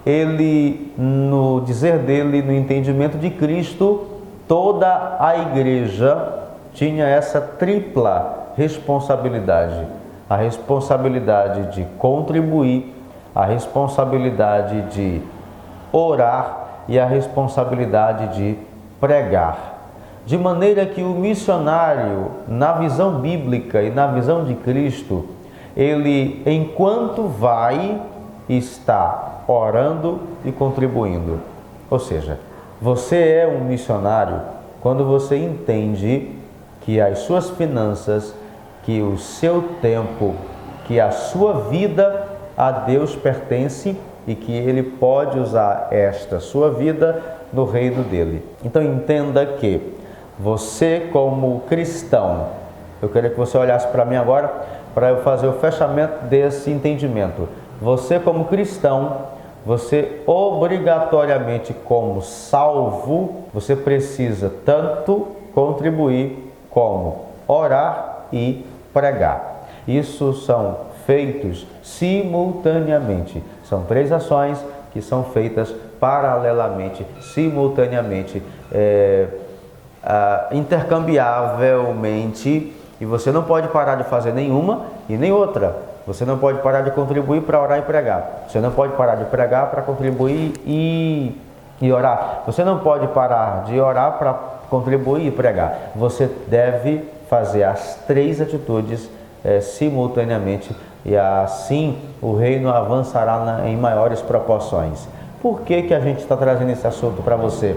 Ele, no dizer dele, no entendimento de Cristo, toda a igreja tinha essa tripla responsabilidade. A responsabilidade de contribuir, a responsabilidade de orar e a responsabilidade de pregar. De maneira que o missionário, na visão bíblica e na visão de Cristo, ele, enquanto vai, está orando e contribuindo. Ou seja, você é um missionário quando você entende que as suas finanças, que o seu tempo, que a sua vida a Deus pertence e que Ele pode usar esta sua vida no reino dele. Então entenda que você, como cristão, eu queria que você olhasse para mim agora para eu fazer o fechamento desse entendimento. Você, como cristão, você obrigatoriamente, como salvo, você precisa tanto contribuir como orar e pregar. Isso são feitos simultaneamente. São três ações que são feitas paralelamente, simultaneamente, intercambiavelmente, e você não pode parar de fazer nenhuma e nem outra. Você não pode parar de contribuir para orar e pregar. Você não pode parar de pregar para contribuir e orar. Você não pode parar de orar para contribuir e pregar. Você deve fazer as três atitudes simultaneamente, e assim o reino avançará em maiores proporções. Por que a gente está trazendo esse assunto para você?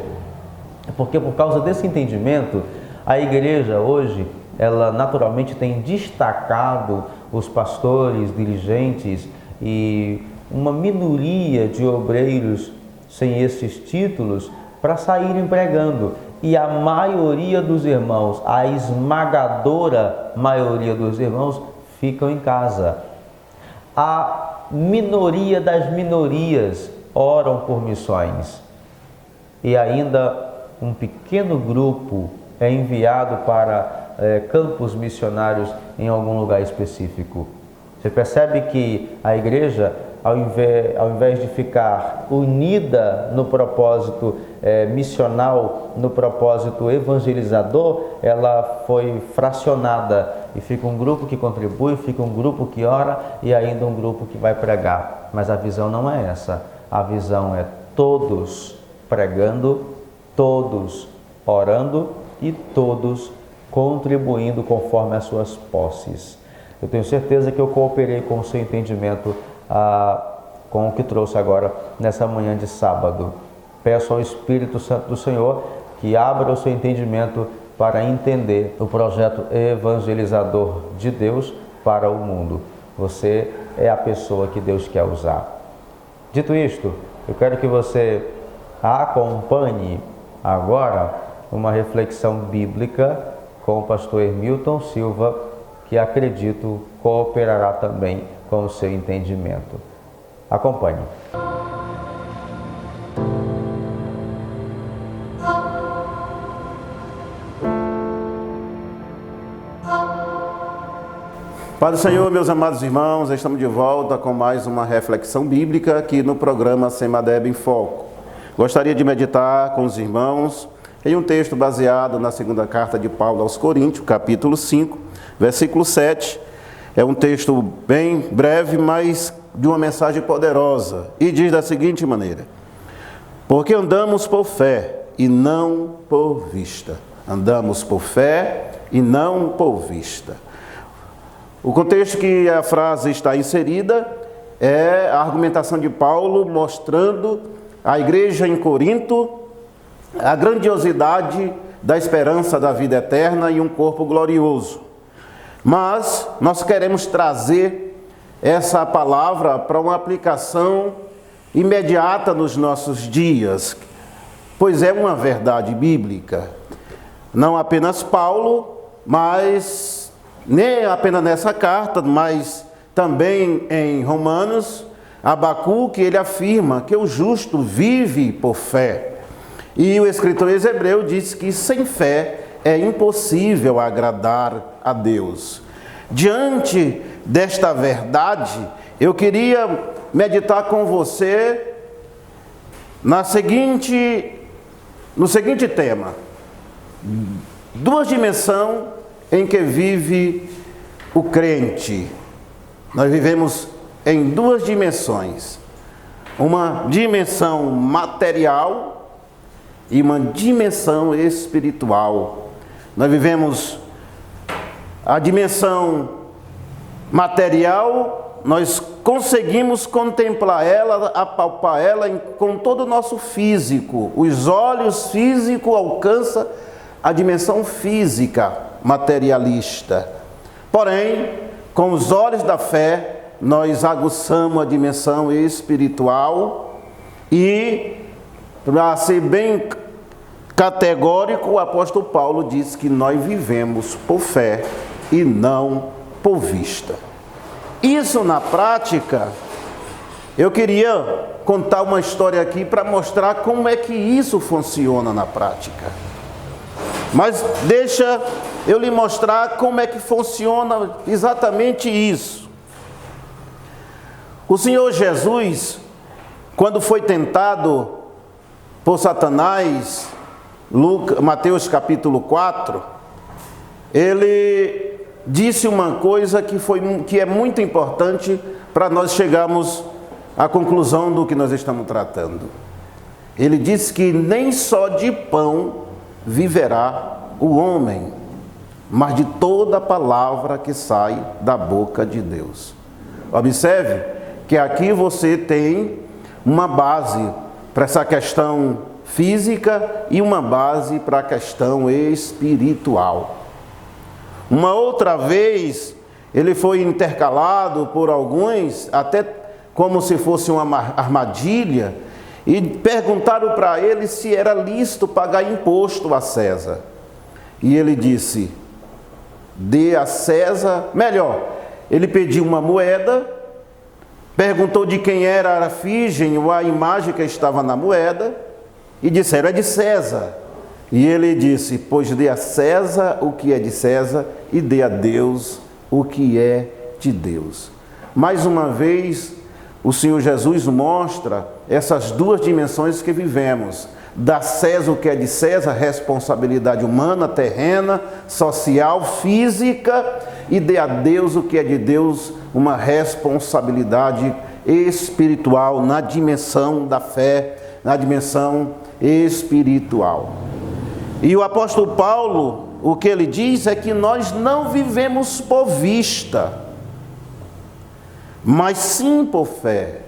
Porque por causa desse entendimento, a igreja hoje, ela naturalmente tem destacado os pastores, dirigentes e uma minoria de obreiros sem esses títulos para saírem pregando. E a maioria dos irmãos, a esmagadora maioria dos irmãos, ficam em casa. A minoria das minorias oram por missões. E ainda um pequeno grupo é enviado para campos missionários em algum lugar específico. Você percebe que a igreja, ao invés de ficar unida no propósito missional, no propósito evangelizador, ela foi fracionada e fica um grupo que contribui, fica um grupo que ora e ainda um grupo que vai pregar. Mas a visão não é essa. A visão é todos pregando, todos orando e todos contribuindo conforme as suas posses. Eu tenho certeza que eu cooperei com o seu entendimento, com o que trouxe agora nessa manhã de sábado. Peço ao Espírito Santo do Senhor que abra o seu entendimento para entender o projeto evangelizador de Deus para o mundo. Você é a pessoa que Deus quer usar. Dito isto, eu quero que você acompanhe agora uma reflexão bíblica com o pastor Hermilton Silva, que acredito cooperará também com o seu entendimento. Acompanhe. Pai do Senhor, meus amados irmãos, estamos de volta com mais uma reflexão bíblica aqui no programa Semadeb em Foco. Gostaria de meditar com os irmãos em um texto baseado na segunda carta de Paulo aos Coríntios, capítulo 5, versículo 7. É um texto bem breve, mas de uma mensagem poderosa. E diz da seguinte maneira: porque andamos por fé e não por vista. Andamos por fé e não por vista. O contexto que a frase está inserida é a argumentação de Paulo mostrando à igreja em Corinto a grandiosidade da esperança da vida eterna e um corpo glorioso. Mas nós queremos trazer essa palavra para uma aplicação imediata nos nossos dias, pois é uma verdade bíblica. Não apenas Paulo, mas nem apenas nessa carta, mas também em Romanos, Abacuque, ele afirma que o justo vive por fé. E o escritor Hebreu diz que sem fé é impossível agradar a Deus. Diante desta verdade, eu queria meditar com você no seguinte tema: duas dimensões em que vive o crente. Nós vivemos em duas dimensões: uma dimensão material e uma dimensão espiritual. Nós vivemos a dimensão material, nós conseguimos contemplar ela, apalpar ela com todo o nosso físico. Os olhos físicos alcançam a dimensão física materialista. Porém, com os olhos da fé, nós aguçamos a dimensão espiritual e, para ser bem categórico, o apóstolo Paulo diz que nós vivemos por fé e não por vista. Isso na prática, eu queria contar uma história aqui para mostrar como é que isso funciona na prática. Mas deixa eu lhe mostrar como é que funciona exatamente isso. O Senhor Jesus, quando foi tentado por Satanás, Mateus capítulo 4, ele disse uma coisa que é muito importante para nós chegarmos à conclusão do que nós estamos tratando. Ele disse que nem só de pão viverá o homem, mas de toda a palavra que sai da boca de Deus. Observe que aqui você tem uma base para essa questão física e uma base para a questão espiritual. Uma outra vez, ele foi intercalado por alguns, até como se fosse uma armadilha, e perguntaram para ele se era lícito pagar imposto a César. E ele disse: dê a César, melhor, ele pediu uma moeda, perguntou de quem era a figem ou a imagem que estava na moeda, e disseram: é de César. E ele disse: pois dê a César o que é de César e dê a Deus o que é de Deus. Mais uma vez, o Senhor Jesus mostra essas duas dimensões que vivemos. Dá a César o que é de César, responsabilidade humana, terrena, social, física, e dê a Deus o que é de Deus, uma responsabilidade espiritual na dimensão da fé, na dimensão espiritual. E o apóstolo Paulo, o que ele diz é que nós não vivemos por vista, mas sim por fé.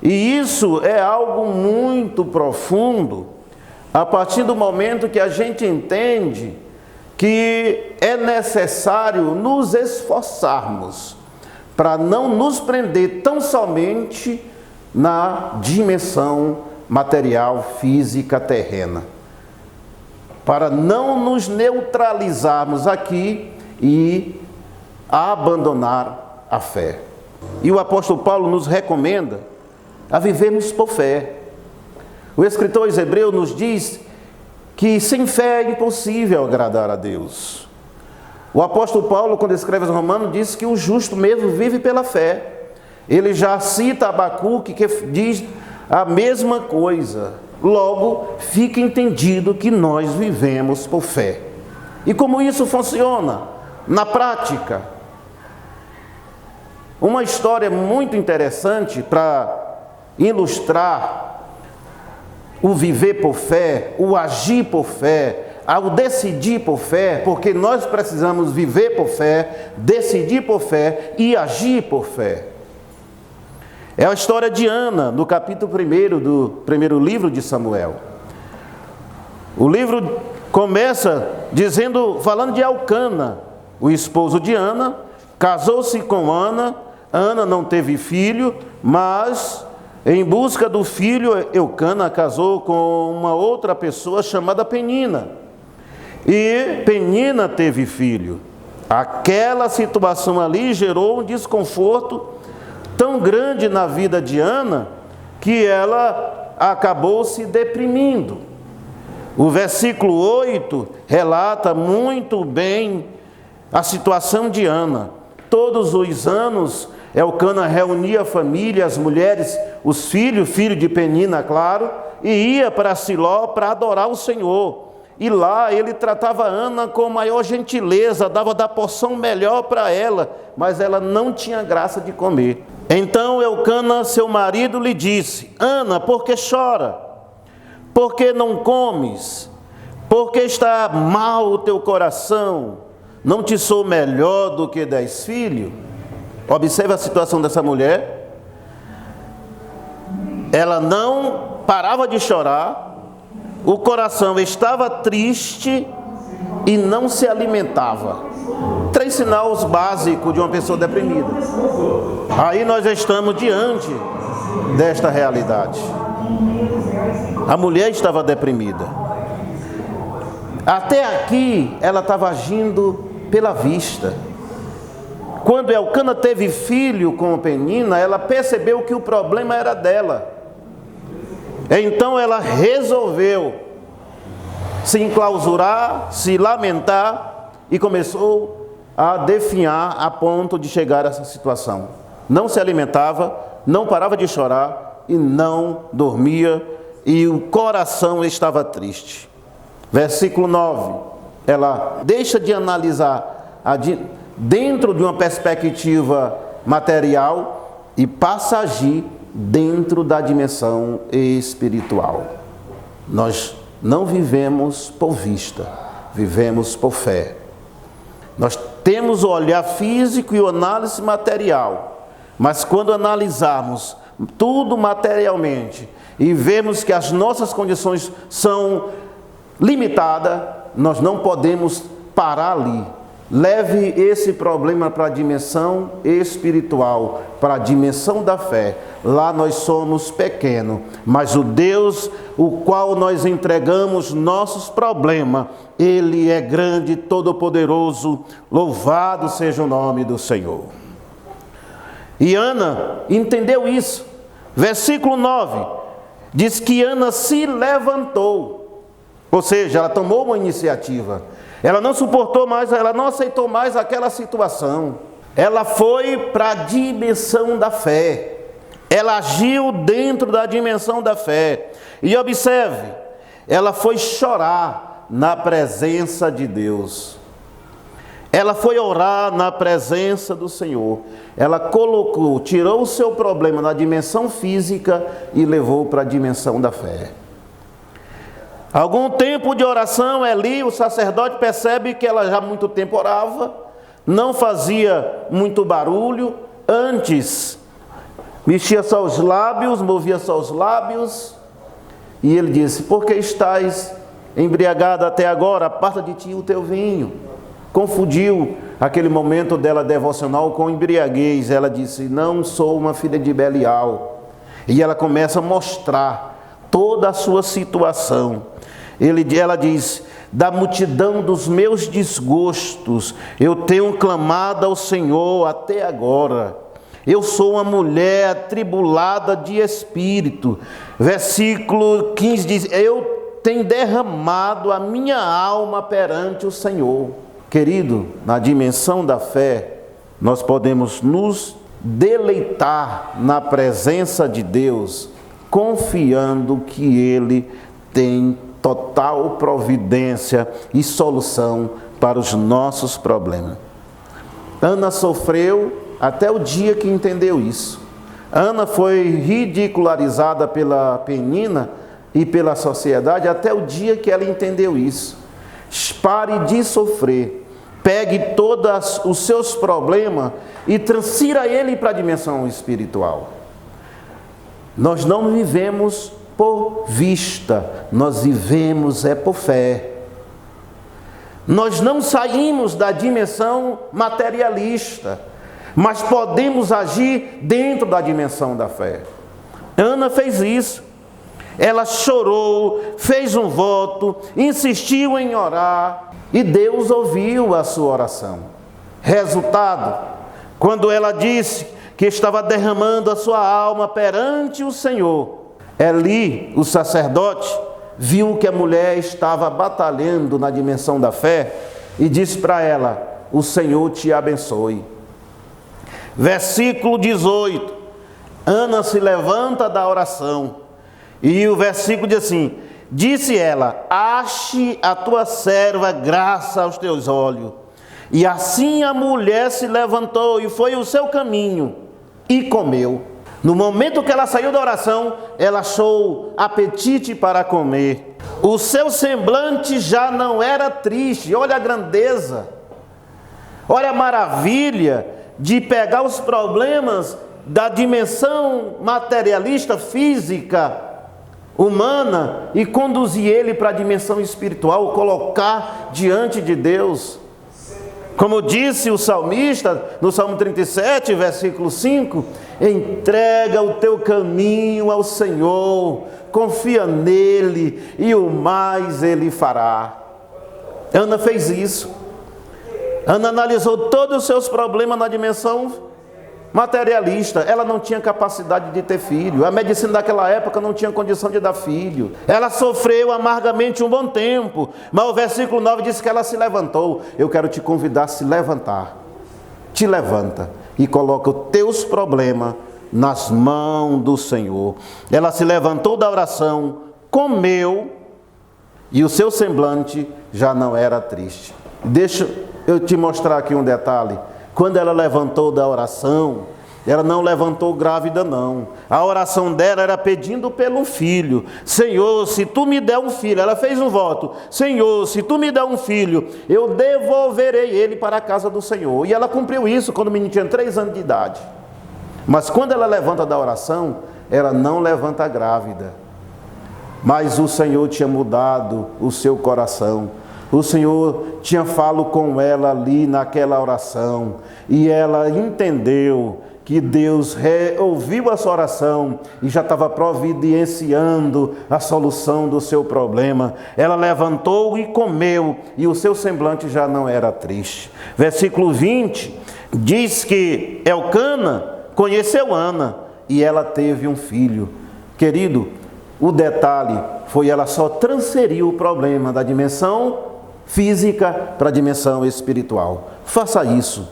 E isso é algo muito profundo, a partir do momento que a gente entende que é necessário nos esforçarmos para não nos prender tão somente na dimensão material, física, terrena, para não nos neutralizarmos aqui e abandonar a fé. E o apóstolo Paulo nos recomenda a vivermos por fé. O escritor aos Hebreus nos diz que sem fé é impossível agradar a Deus. O apóstolo Paulo, quando escreve aos Romanos, diz que o justo mesmo vive pela fé. Ele já cita Abacuque, que diz a mesma coisa. Logo, fica entendido que nós vivemos por fé. E como isso funciona na prática? Uma história muito interessante para ilustrar o viver por fé, o agir por fé, ao decidir por fé, porque nós precisamos viver por fé, decidir por fé e agir por fé. É a história de Ana, no capítulo 1 do primeiro livro de Samuel. O livro começa falando de Elcana, o esposo de Ana, casou-se com Ana. Ana não teve filho, mas em busca do filho, Eucana casou com uma outra pessoa chamada Penina. E Penina teve filho. Aquela situação ali gerou um desconforto tão grande na vida de Ana que ela acabou se deprimindo. O versículo 8 relata muito bem a situação de Ana. Todos os anos, Eucana reunia a família, as mulheres, os filhos, filho de Penina, claro, e ia para Siló para adorar o Senhor. E lá ele tratava Ana com maior gentileza, dava da porção melhor para ela, mas ela não tinha graça de comer. Então Eucana, seu marido, lhe disse: Ana, por que chora? Por que não comes? Por que está mal o teu coração? Não te sou melhor do que 10 filhos? Observe a situação dessa mulher. Ela não parava de chorar, o coração estava triste e não se alimentava. 3 sinais básicos de uma pessoa deprimida. Aí nós estamos diante desta realidade. A mulher estava deprimida. Até aqui ela estava agindo pela vista. Quando Eucana teve filho com Penina, ela percebeu que o problema era dela. Então ela resolveu se enclausurar, se lamentar e começou a definhar a ponto de chegar a essa situação. Não se alimentava, não parava de chorar e não dormia, e o coração estava triste. Versículo 9, ela deixa de analisar dentro de uma perspectiva material e passa a agir dentro da dimensão espiritual. Nós não vivemos por vista, vivemos por fé. Nós temos o olhar físico e o análise material, mas quando analisarmos tudo materialmente e vemos que as nossas condições são limitadas, nós não podemos parar ali. Leve esse problema para a dimensão espiritual, para a dimensão da fé. Lá nós somos pequenos, mas o Deus o qual nós entregamos nossos problemas, Ele é grande, todo-poderoso, louvado seja o nome do Senhor. E Ana entendeu isso. Versículo 9, diz que Ana se levantou, ou seja, ela tomou uma iniciativa. Ela não suportou mais, ela não aceitou mais aquela situação. Ela foi para a dimensão da fé. Ela agiu dentro da dimensão da fé. E observe, ela foi chorar na presença de Deus. Ela foi orar na presença do Senhor. Ela tirou o seu problema da dimensão física e levou para a dimensão da fé. Algum tempo de oração, Eli, o sacerdote, percebe que ela já há muito tempo orava, não fazia muito barulho, antes mexia só os lábios, movia só os lábios, e ele disse: por que estás embriagada até agora? Aparta de ti o teu vinho. Confundiu aquele momento dela devocional com embriaguez. Ela disse: não sou uma filha de Belial. E ela começa a mostrar toda a sua situação. Ela diz: da multidão dos meus desgostos, eu tenho clamado ao Senhor até agora. Eu sou uma mulher atribulada de espírito. Versículo 15 diz: eu tenho derramado a minha alma perante o Senhor. Querido, na dimensão da fé, nós podemos nos deleitar na presença de Deus, confiando que Ele tem total providência e solução para os nossos problemas. Ana sofreu até o dia que entendeu isso. Ana foi ridicularizada pela Penina e pela sociedade até o dia que ela entendeu isso. Pare de sofrer. Pegue todos os seus problemas e transfira ele para a dimensão espiritual. Nós não vivemos por vista, nós vivemos por fé. Nós não saímos da dimensão materialista, mas podemos agir dentro da dimensão da fé. Ana fez isso. Ela chorou, fez um voto, insistiu em orar e Deus ouviu a sua oração. Resultado, quando ela disse que estava derramando a sua alma perante o Senhor, Eli, o sacerdote, viu que a mulher estava batalhando na dimensão da fé e disse para ela: o Senhor te abençoe. Versículo 18, Ana se levanta da oração e o versículo diz assim: disse ela: ache a tua serva graça aos teus olhos. E assim a mulher se levantou e foi o seu caminho e comeu. No momento que ela saiu da oração, ela achou apetite para comer. O seu semblante já não era triste. Olha a grandeza, olha a maravilha de pegar os problemas da dimensão materialista, física, humana, e conduzir ele para a dimensão espiritual, colocar diante de Deus. Como disse o salmista no Salmo 37, versículo 5, entrega o teu caminho ao Senhor, confia nele e o mais ele fará. Ana fez isso. Ana analisou todos os seus problemas na dimensão materialista. Ela não tinha capacidade de ter filho. A medicina daquela época não tinha condição de dar filho. Ela sofreu amargamente um bom tempo. Mas o versículo 9 diz que ela se levantou. Eu quero te convidar a se levantar. Te levanta e coloca os teus problemas nas mãos do Senhor. Ela se levantou da oração, comeu e o seu semblante já não era triste. Deixa eu te mostrar aqui um detalhe. Quando ela levantou da oração, ela não levantou grávida não. A oração dela era pedindo pelo filho. Senhor, se tu me der um filho, ela fez um voto. Senhor, se tu me der um filho, eu devolverei ele para a casa do Senhor. E ela cumpriu isso quando o menino tinha 3 anos de idade. Mas quando ela levanta da oração, ela não levanta grávida. Mas o Senhor tinha mudado o seu coração. O Senhor tinha falado com ela ali naquela oração. E ela entendeu que Deus ouviu a sua oração e já estava providenciando a solução do seu problema. Ela levantou e comeu, e o seu semblante já não era triste. Versículo 20 diz que Elcana conheceu Ana e ela teve um filho. Querido, o detalhe foi ela só transferiu o problema da dimensão física para a dimensão espiritual. Faça isso.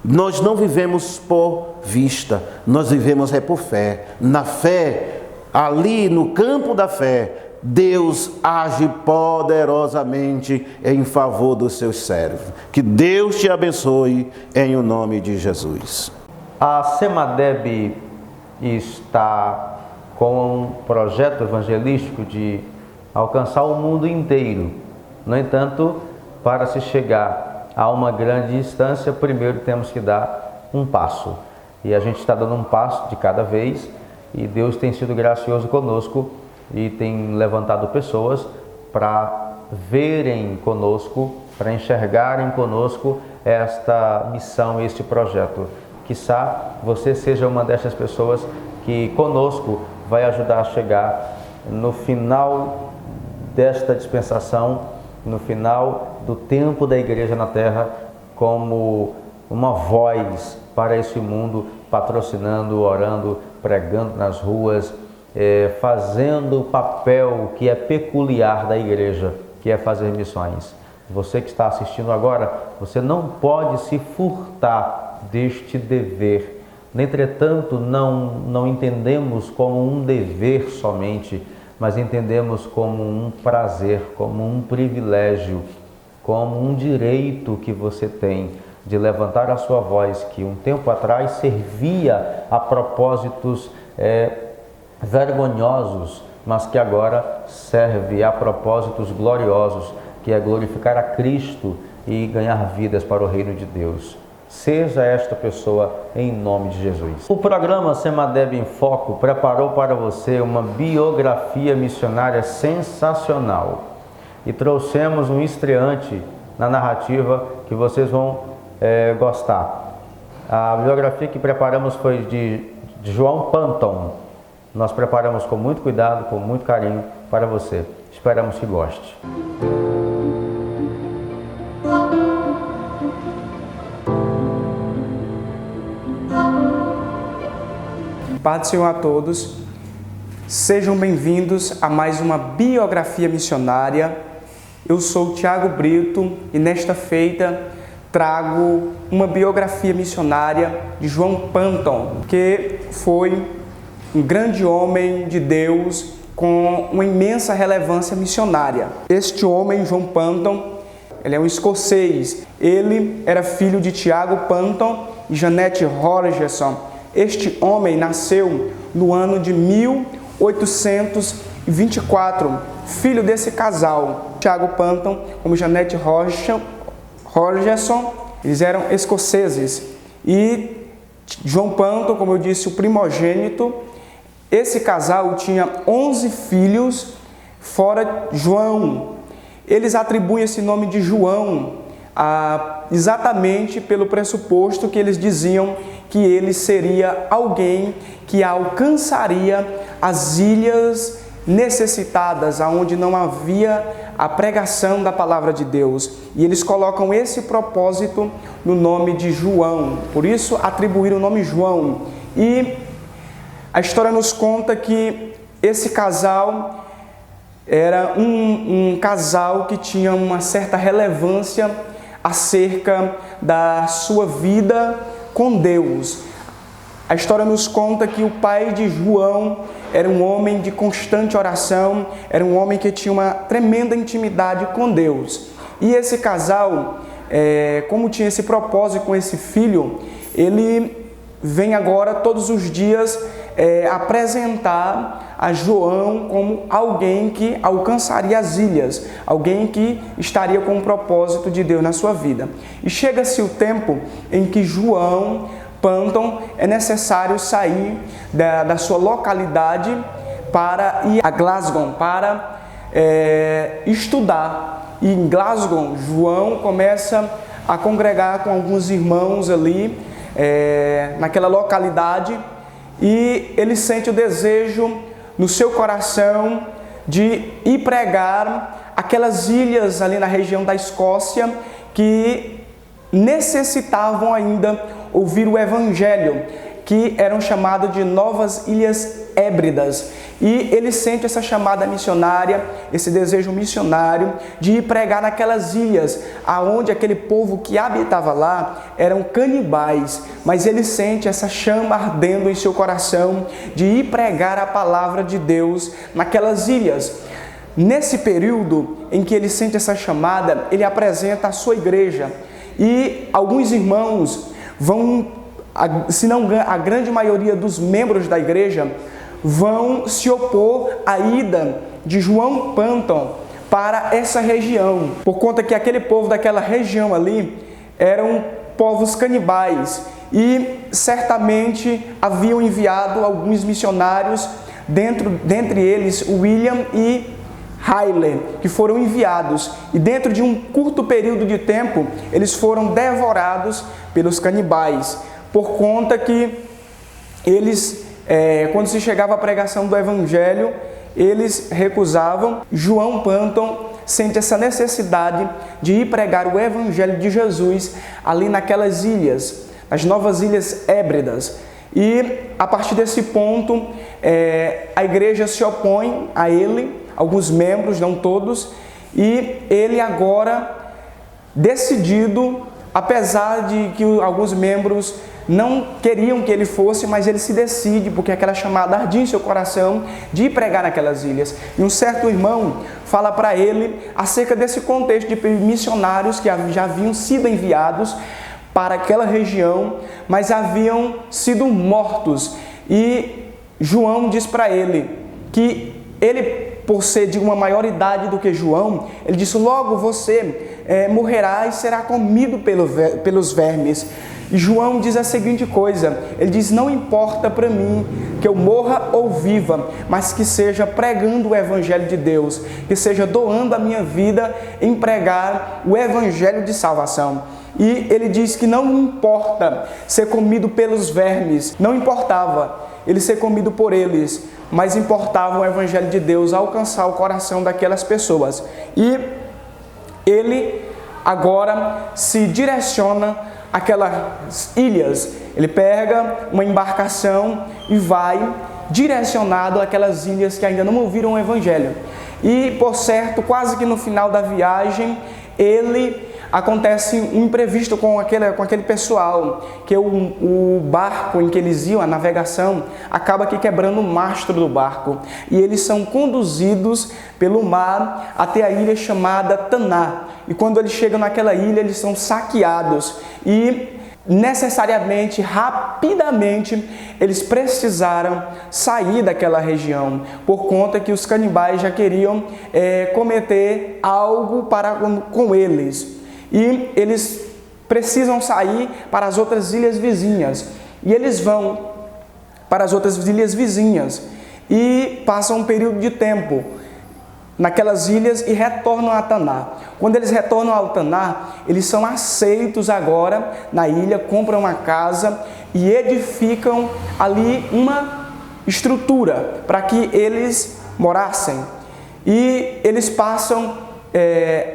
Nós não vivemos por vista, nós vivemos por fé. Na fé, ali no campo da fé, Deus age poderosamente em favor dos seus servos. Que Deus te abençoe em o nome de Jesus. A Semadeb está com um projeto evangelístico de alcançar o mundo inteiro. No entanto, para se chegar a uma grande distância, primeiro temos que dar um passo. E a gente está dando um passo de cada vez, e Deus tem sido gracioso conosco e tem levantado pessoas para verem conosco, para enxergarem conosco esta missão, este projeto. Quiçá você seja uma dessas pessoas que conosco vai ajudar a chegar no final desta dispensação, no final do tempo da igreja na terra, como uma voz para esse mundo, patrocinando, orando, pregando nas ruas, fazendo o papel que é peculiar da igreja, que é fazer missões. Você que está assistindo agora, você não pode se furtar deste dever. Entretanto, não entendemos como um dever somente, mas entendemos como um prazer, como um privilégio, como um direito que você tem de levantar a sua voz, que um tempo atrás servia a propósitos vergonhosos, mas que agora serve a propósitos gloriosos, que é glorificar a Cristo e ganhar vidas para o reino de Deus. Seja esta pessoa em nome de Jesus. O programa Semadeb em Foco preparou para você uma biografia missionária sensacional e trouxemos um estreante na narrativa que vocês vão gostar. A bibliografia que preparamos foi de João Panton. Nós preparamos com muito cuidado, com muito carinho para você. Esperamos que goste. Paz do Senhor a todos. Sejam bem-vindos a mais uma biografia missionária. Eu sou Tiago Brito e nesta feita trago uma biografia missionária de João Panton, que foi um grande homem de Deus com uma imensa relevância missionária. Este homem, João Panton, ele é um escocês. Ele era filho de Tiago Panton e Jeanette Rogerson. Este homem nasceu no ano de 1824, filho desse casal, Tiago Panton como Jeanette Rogerson. Eles eram escoceses. E João Panton, como eu disse, o primogênito. Esse casal tinha 11 filhos, fora João. Eles atribuem esse nome de João exatamente pelo pressuposto que eles diziam que ele seria alguém que alcançaria as ilhas necessitadas, aonde não havia a pregação da palavra de Deus. E eles colocam esse propósito no nome de João. Por isso atribuíram o nome João. E a história nos conta que esse casal era um casal que tinha uma certa relevância acerca da sua vida com Deus. A história nos conta que o pai de João era um homem de constante oração, era um homem que tinha uma tremenda intimidade com Deus. E esse casal, como tinha esse propósito com esse filho, ele vem agora todos os dias apresentar a João como alguém que alcançaria as ilhas, alguém que estaria com o propósito de Deus na sua vida. E chega-se o tempo em que João Panton é necessário sair da sua localidade para ir a Glasgow, para estudar. E em Glasgow, João começa a congregar com alguns irmãos ali, naquela localidade, e ele sente o desejo no seu coração de ir pregar aquelas ilhas ali na região da Escócia que necessitavam ainda ouvir o Evangelho, que eram chamadas de Novas Ilhas Hébridas. E ele sente essa chamada missionária, esse desejo missionário de ir pregar naquelas ilhas, aonde aquele povo que habitava lá eram canibais, mas ele sente essa chama ardendo em seu coração de ir pregar a palavra de Deus naquelas ilhas. Nesse período em que ele sente essa chamada, ele apresenta a sua igreja e alguns irmãos vão, se não a grande maioria dos membros da igreja, vão se opor à ida de João Panton para essa região, por conta que aquele povo daquela região ali eram povos canibais e certamente haviam enviado alguns missionários, dentre eles William e Riley, que foram enviados, e dentro de um curto período de tempo eles foram devorados pelos canibais, por conta que eles, quando se chegava a pregação do Evangelho, eles recusavam. João Panton sente essa necessidade de ir pregar o Evangelho de Jesus ali naquelas ilhas, as Novas Ilhas Hébridas. E a partir desse ponto, a igreja se opõe a ele, alguns membros, não todos, e ele agora, decidido, apesar de que alguns membros não queriam que ele fosse, mas ele se decide, porque aquela chamada ardia em seu coração de ir pregar naquelas ilhas. E um certo irmão fala para ele acerca desse contexto de missionários que já haviam sido enviados para aquela região, mas haviam sido mortos. E João diz para ele que ele, por ser de uma maior idade do que João, ele disse: logo você morrerá e será comido pelos vermes. E João diz a seguinte coisa, ele diz: não importa para mim que eu morra ou viva, mas que seja pregando o Evangelho de Deus, que seja doando a minha vida em pregar o Evangelho de salvação. E ele diz que não importa ser comido pelos vermes, não importava ele ser comido por eles, mas importava o Evangelho de Deus alcançar o coração daquelas pessoas. E ele agora se direciona àquelas ilhas. Ele pega uma embarcação e vai direcionado àquelas ilhas que ainda não ouviram o Evangelho. E, por certo, quase que no final da viagem, acontece um imprevisto com aquele pessoal, que o barco em que eles iam, a navegação, acaba aqui quebrando o mastro do barco. E eles são conduzidos pelo mar até a ilha chamada Taná. E quando eles chegam naquela ilha, eles são saqueados. E necessariamente, rapidamente, eles precisaram sair daquela região, por conta que os canibais já queriam cometer algo com eles. E eles precisam sair para as outras ilhas vizinhas. E eles vão para as outras ilhas vizinhas e passam um período de tempo naquelas ilhas e retornam a Taná. Quando eles retornam a Taná, eles são aceitos agora na ilha, compram uma casa e edificam ali uma estrutura para que eles morassem. E eles passam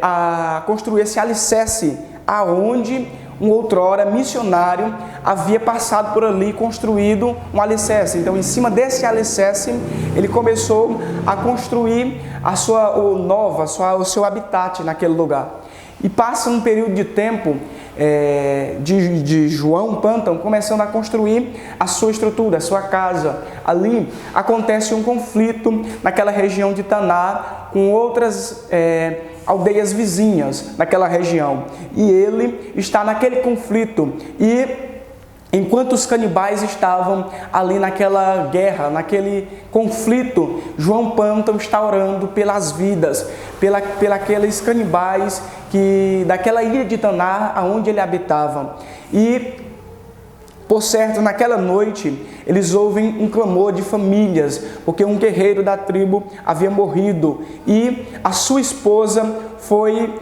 a construir esse alicerce aonde um outrora missionário havia passado por ali e construído um alicerce. Então, em cima desse alicerce, ele começou a construir o seu habitat naquele lugar. E passa um período de tempo de João Pântano começando a construir a sua estrutura, a sua casa. Ali acontece um conflito naquela região de Taná com outras aldeias vizinhas naquela região. E ele está naquele conflito. E enquanto os canibais estavam ali naquela guerra, naquele conflito, João Pântano está orando pelas vidas, aqueles canibais daquela ilha de Taná, aonde ele habitava. E, por certo, naquela noite, eles ouvem um clamor de famílias, porque um guerreiro da tribo havia morrido e a sua esposa foi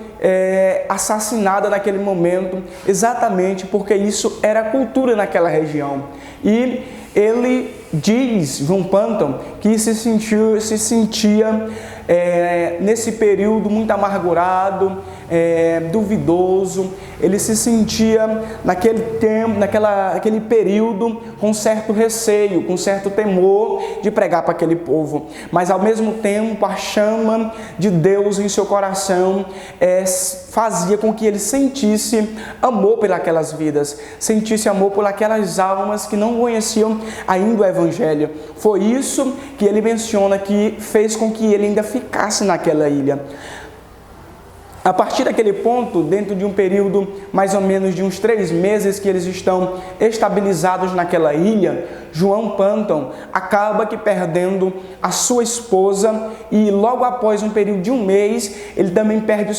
assassinada naquele momento, exatamente porque isso era cultura naquela região. E ele diz, João Pântano, que se sentia nesse período muito amargurado, duvidoso. Ele se sentia naquele tempo, naquele período com certo receio, com certo temor de pregar para aquele povo. Mas ao mesmo tempo a chama de Deus em seu coração fazia com que ele sentisse amor pelas vidas, sentisse amor por aquelas almas que não conheciam ainda o Evangelho. Foi isso que ele menciona que fez com que ele ainda ficasse naquela ilha. A partir daquele ponto, dentro de um período mais ou menos de uns 3 meses que eles estão estabilizados naquela ilha, João Pântano acaba que perdendo a sua esposa e logo após um período de 1 mês, ele também perde o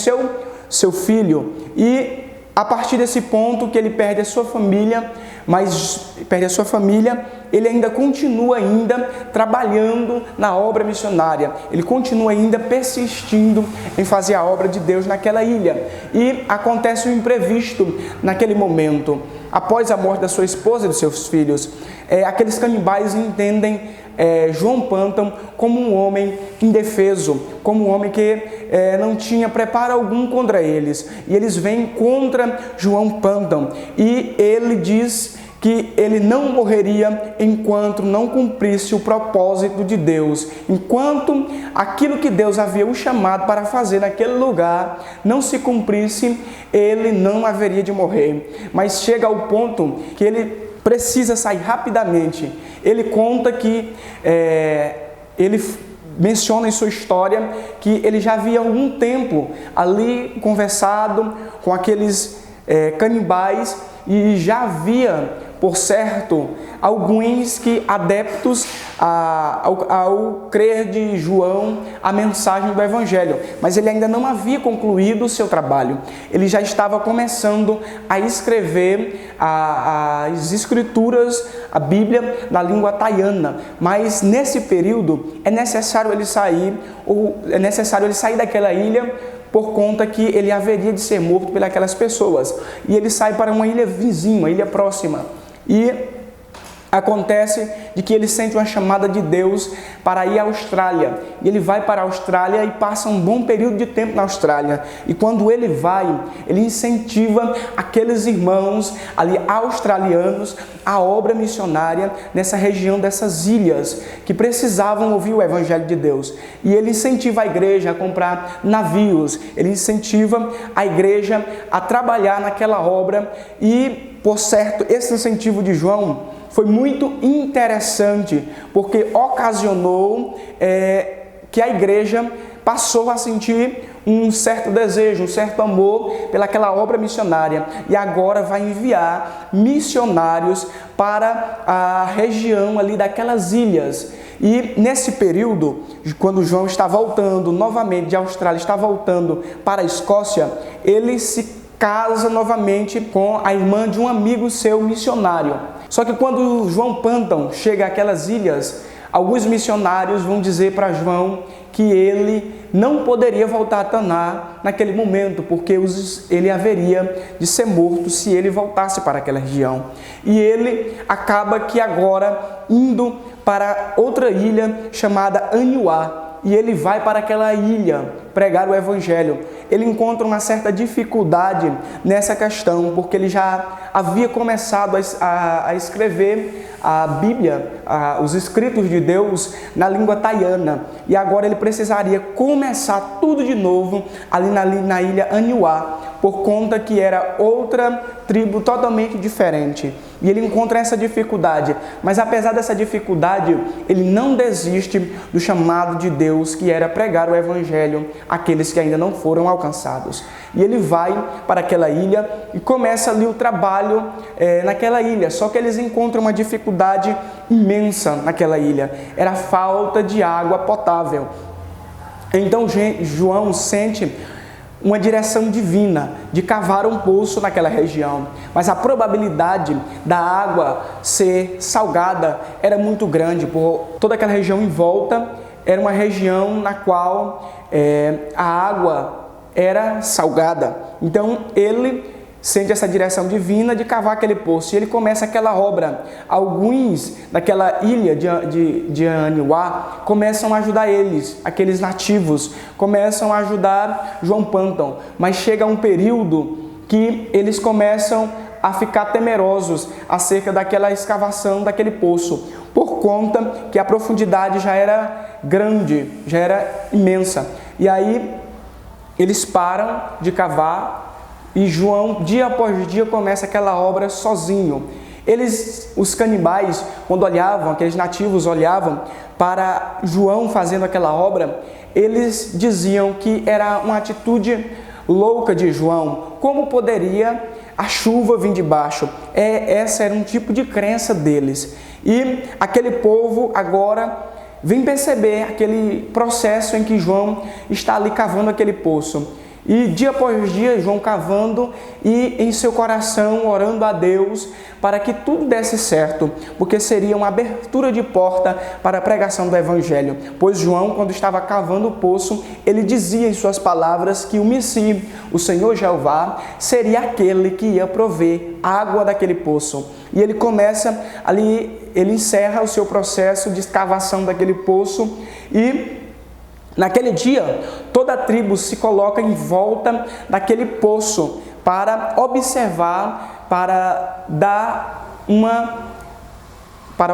seu filho. E a partir desse ponto que ele perde a sua família, ele ainda continua trabalhando na obra missionária. Ele continua ainda persistindo em fazer a obra de Deus naquela ilha. E acontece um imprevisto naquele momento. Após a morte da sua esposa e dos seus filhos, aqueles canibais entendem João Pântano como um homem indefeso, como um homem que não tinha preparo algum contra eles. E eles vêm contra João Pântano. E ele diz que ele não morreria enquanto não cumprisse o propósito de Deus. Enquanto aquilo que Deus havia o chamado para fazer naquele lugar não se cumprisse, ele não haveria de morrer. Mas chega ao ponto que ele precisa sair rapidamente. Ele conta que ele menciona em sua história que ele já havia algum tempo ali conversado com aqueles canibais e já havia por certo, alguns que adeptos ao crer de João a mensagem do Evangelho, mas ele ainda não havia concluído o seu trabalho. Ele já estava começando a escrever as escrituras, a Bíblia, na língua taiana, mas nesse período é necessário ele sair daquela ilha, por conta que ele haveria de ser morto pelas pessoas. E ele sai para uma ilha vizinha, uma ilha próxima. E acontece de que ele sente uma chamada de Deus para ir à Austrália. E ele vai para a Austrália e passa um bom período de tempo na Austrália. E quando ele vai, ele incentiva aqueles irmãos ali australianos a obra missionária nessa região dessas ilhas que precisavam ouvir o Evangelho de Deus. E ele incentiva a igreja a comprar navios, ele incentiva a igreja a trabalhar naquela obra e, por certo, esse incentivo de João foi muito interessante, porque ocasionou que a igreja passou a sentir um certo desejo, um certo amor pelaquela obra missionária, e agora vai enviar missionários para a região ali daquelas ilhas. E nesse período, quando João está voltando novamente de Austrália, está voltando para a Escócia, ele se casa novamente com a irmã de um amigo seu missionário. Só que quando João Panton chega àquelas ilhas, alguns missionários vão dizer para João que ele não poderia voltar a Taná naquele momento, porque ele haveria de ser morto se ele voltasse para aquela região. E ele acaba que agora indo para outra ilha chamada Aniuá, e ele vai para aquela ilha pregar o Evangelho. Ele encontra uma certa dificuldade nessa questão, porque ele já havia começado a escrever a Bíblia, os escritos de Deus na língua taiana. E agora ele precisaria começar tudo de novo ali na ilha Aniuá, por conta que era outra tribo totalmente diferente. E ele encontra essa dificuldade, mas apesar dessa dificuldade, ele não desiste do chamado de Deus, que era pregar o Evangelho àqueles que ainda não foram alcançados. E ele vai para aquela ilha e começa ali o trabalho naquela ilha, só que eles encontram uma dificuldade imensa naquela ilha, era a falta de água potável. Então João sente uma direção divina de cavar um poço naquela região, mas a probabilidade da água ser salgada era muito grande, por toda aquela região em volta era uma região na qual a água era salgada. Então ele sente essa direção divina de cavar aquele poço e ele começa aquela obra. Alguns daquela ilha de Aniuá começam a ajudar eles, aqueles nativos, começam a ajudar João Panton, mas chega um período que eles começam a ficar temerosos acerca daquela escavação daquele poço, por conta que a profundidade já era grande, já era imensa. E aí eles param de cavar e João, dia após dia, começa aquela obra sozinho. Os canibais, quando olhavam, aqueles nativos olhavam para João fazendo aquela obra, eles diziam que era uma atitude louca de João. Como poderia a chuva vir de baixo? Essa era um tipo de crença deles. E aquele povo agora vem perceber aquele processo em que João está ali cavando aquele poço. E dia após dia, João cavando e em seu coração orando a Deus para que tudo desse certo, porque seria uma abertura de porta para a pregação do Evangelho. Pois João, quando estava cavando o poço, ele dizia em suas palavras que o Messias, o Senhor Jeová, seria aquele que ia prover água daquele poço. E ele começa ali, ele encerra o seu processo de escavação daquele poço e naquele dia, toda a tribo se coloca em volta daquele poço para observar, para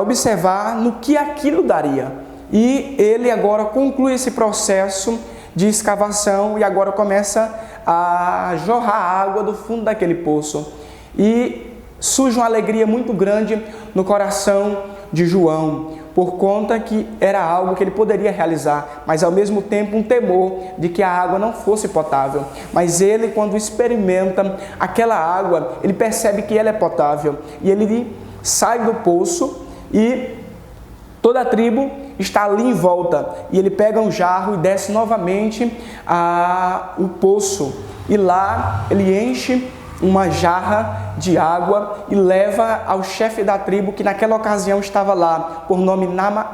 observar no que aquilo daria. E ele agora conclui esse processo de escavação e agora começa a jorrar água do fundo daquele poço. E surge uma alegria muito grande no coração de João, por conta que era algo que ele poderia realizar, mas ao mesmo tempo um temor de que a água não fosse potável. Mas ele, quando experimenta aquela água, ele percebe que ela é potável e ele sai do poço e toda a tribo está ali em volta. E ele pega um jarro e desce novamente o poço. E lá ele enche uma jarra de água e leva ao chefe da tribo, que naquela ocasião estava lá, por nome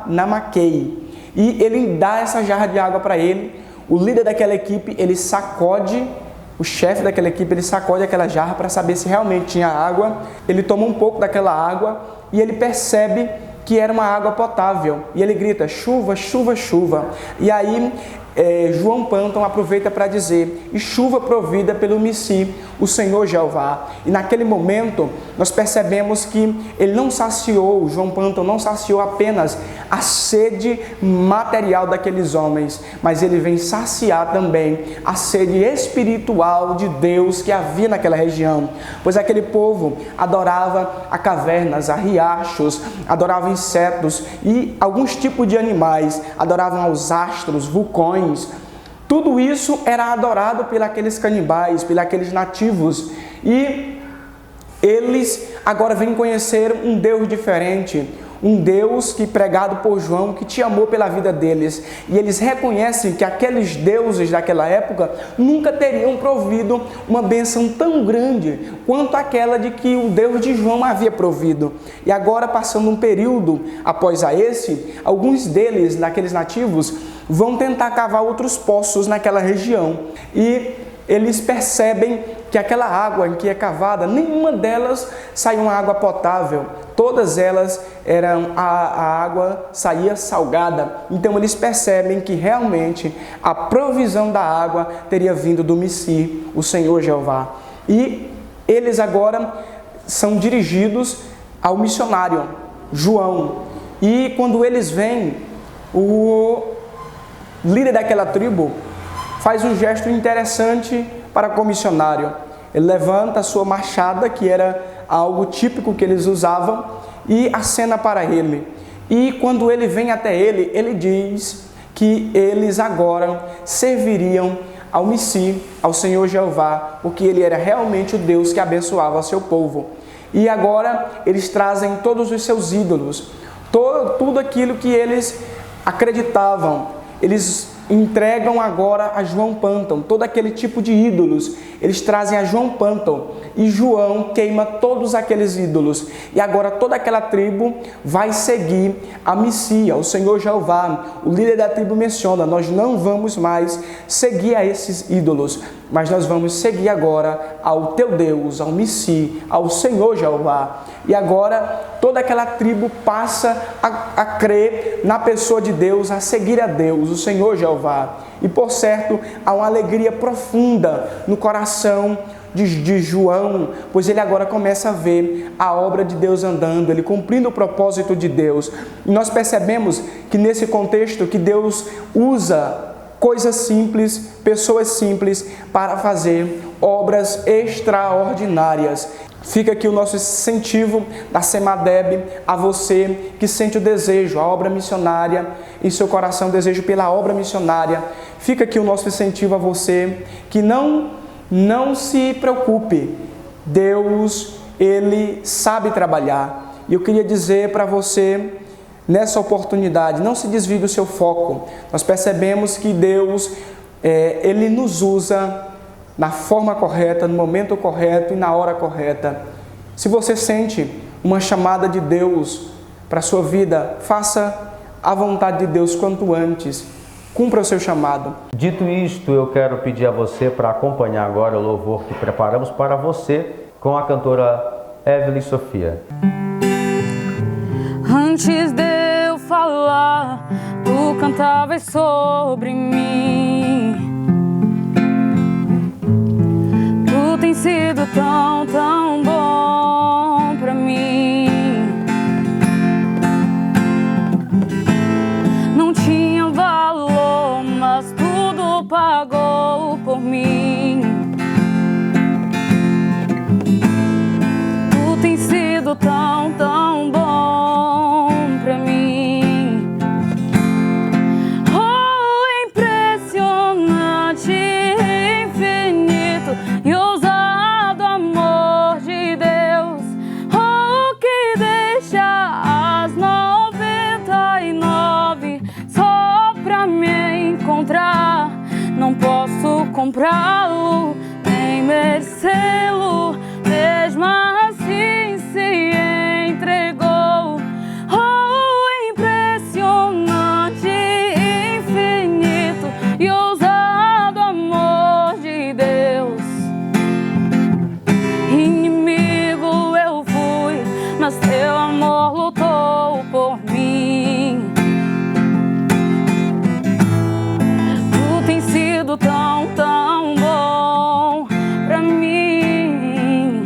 Namaquei. E ele dá essa jarra de água para ele. O líder daquela equipe, ele sacode, o chefe daquela equipe, ele sacode aquela jarra para saber se realmente tinha água. Ele toma um pouco daquela água e ele percebe que era uma água potável. E ele grita, chuva, chuva, chuva. E aí João Pântano aproveita para dizer, e chuva provida pelo Messi, o Senhor Jeová. E naquele momento nós percebemos que ele não saciou, João Pântano não saciou apenas a sede material daqueles homens, mas ele vem saciar também a sede espiritual de Deus que havia naquela região, pois aquele povo adorava a cavernas, a riachos, adorava insetos e alguns tipos de animais, adoravam aos astros, vulcões. Tudo isso era adorado pelos canibais, pelos nativos, e eles agora vêm conhecer um Deus diferente, um Deus que pregado por João, que te amou pela vida deles, e eles reconhecem que aqueles deuses daquela época nunca teriam provido uma bênção tão grande quanto aquela de que o Deus de João havia provido. E agora, passando um período após esse, alguns deles, daqueles nativos, vão tentar cavar outros poços naquela região, e eles percebem que aquela água em que é cavada, nenhuma delas saiu uma água potável, todas elas a água saía salgada. Então eles percebem que realmente a provisão da água teria vindo do Messi, o Senhor Jeová. E eles agora são dirigidos ao missionário João, e quando eles vêm, o líder daquela tribo faz um gesto interessante para com o missionário. Ele levanta a sua machada, que era algo típico que eles usavam, e acena para ele. E quando ele vem até ele, ele diz que eles agora serviriam ao Messi, ao Senhor Jeová, porque ele era realmente o Deus que abençoava o seu povo. E agora eles trazem todos os seus ídolos, tudo aquilo que eles acreditavam, eles entregam agora a João Pântano, todo aquele tipo de ídolos, eles trazem a João Pântano, e João queima todos aqueles ídolos, e agora toda aquela tribo vai seguir a Messia, o Senhor Jeová. O líder da tribo menciona, nós não vamos mais seguir a esses ídolos, mas nós vamos seguir agora ao teu Deus, ao Messia, ao Senhor Jeová. E agora toda aquela tribo passa a crer na pessoa de Deus, a seguir a Deus, o Senhor Jeová. E por certo, há uma alegria profunda no coração de João, pois ele agora começa a ver a obra de Deus andando, ele cumprindo o propósito de Deus. E nós percebemos que nesse contexto que Deus usa coisas simples, pessoas simples para fazer obras extraordinárias. Fica aqui o nosso incentivo da Semadeb a você que sente o desejo, a obra missionária em seu coração, o desejo pela obra missionária. Fica aqui o nosso incentivo a você que não se preocupe. Deus, Ele sabe trabalhar. E eu queria dizer para você, nessa oportunidade, não se desvie do seu foco. Nós percebemos que Deus, Ele nos usa na forma correta, no momento correto e na hora correta. Se você sente uma chamada de Deus para a sua vida, faça a vontade de Deus quanto antes. Cumpra o seu chamado. Dito isto, eu quero pedir a você para acompanhar agora o louvor que preparamos para você com a cantora Evelyn Sofia. Antes de eu falar, tu cantavas sobre mim. Tu tens sido tão, tão bom pra mim. Não tinha valor, mas tudo pagou por mim. Tu tens sido tão, tão bom pra mim. Oh, impressionante, infinito e ousado amor comprá-lo, nem merecê-lo, mesmo assim se entregou. Oh, impressionante, infinito e ousado amor de Deus. Inimigo eu fui, mas teu amor lutou por mim. Tu tens sido tão, tão bom pra mim.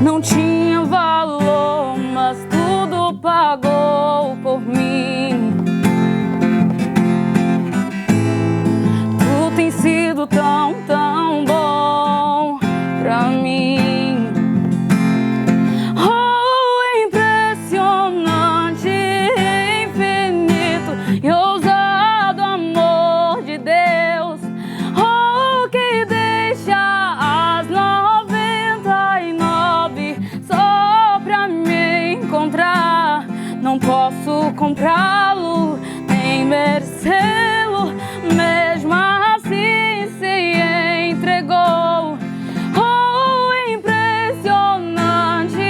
Não tinha valor, mas tudo pagou por mim. Tu tens sido tão, tão bom pra mim. Oh, impressionante, infinito e ousado amor de Deus. Oh, que deixa as 99 só pra me encontrar. Não posso comprá-lo, nem merecê-lo, mesmo assim se entregou. Oh, impressionante,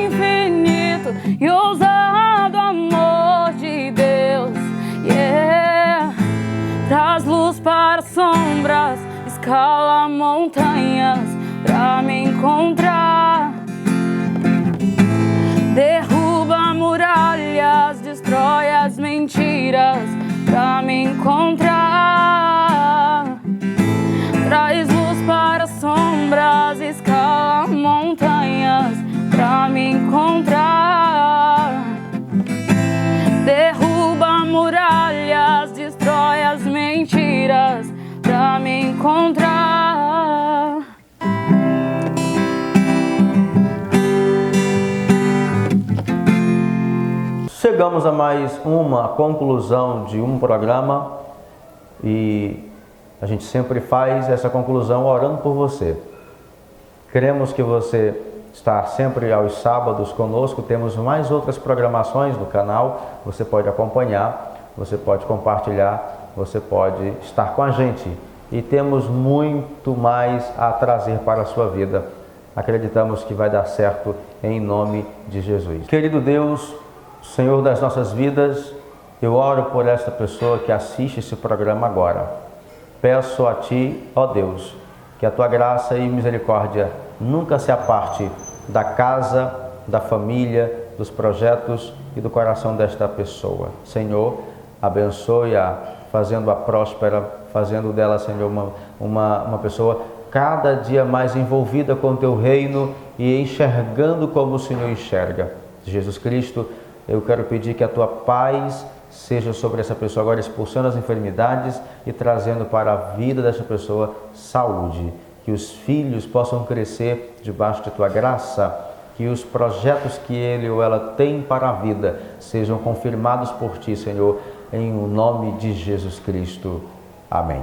infinito e ousado amor de Deus. Yeah. Traz luz para sombras, escala montanhas pra me encontrar. Derruba muralhas, destrói as mentiras pra me encontrar. Traz luz para sombras, escala montanhas pra me encontrar. Derruba muralhas, destrói as mentiras pra me encontrar. Chegamos a mais uma conclusão de um programa e a gente sempre faz essa conclusão orando por você. Queremos que você está sempre aos sábados conosco, temos mais outras programações no canal, você pode acompanhar, você pode compartilhar, você pode estar com a gente e temos muito mais a trazer para a sua vida. Acreditamos que vai dar certo em nome de Jesus. Querido Deus, Senhor das nossas vidas, eu oro por esta pessoa que assiste esse programa agora. Peço a Ti, ó Deus, que a Tua graça e misericórdia nunca se aparte da casa, da família, dos projetos e do coração desta pessoa. Senhor, abençoe-a, fazendo-a próspera, fazendo dela, Senhor, uma pessoa cada dia mais envolvida com o Teu reino e enxergando como o Senhor enxerga. Jesus Cristo, eu quero pedir que a Tua paz seja sobre essa pessoa agora, expulsando as enfermidades e trazendo para a vida dessa pessoa saúde. Que os filhos possam crescer debaixo de Tua graça, que os projetos que ele ou ela tem para a vida sejam confirmados por Ti, Senhor, em o nome de Jesus Cristo. Amém.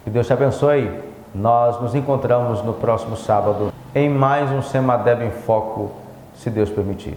Que Deus te abençoe. Nós nos encontramos no próximo sábado em mais um Semadeb em Foco, se Deus permitir.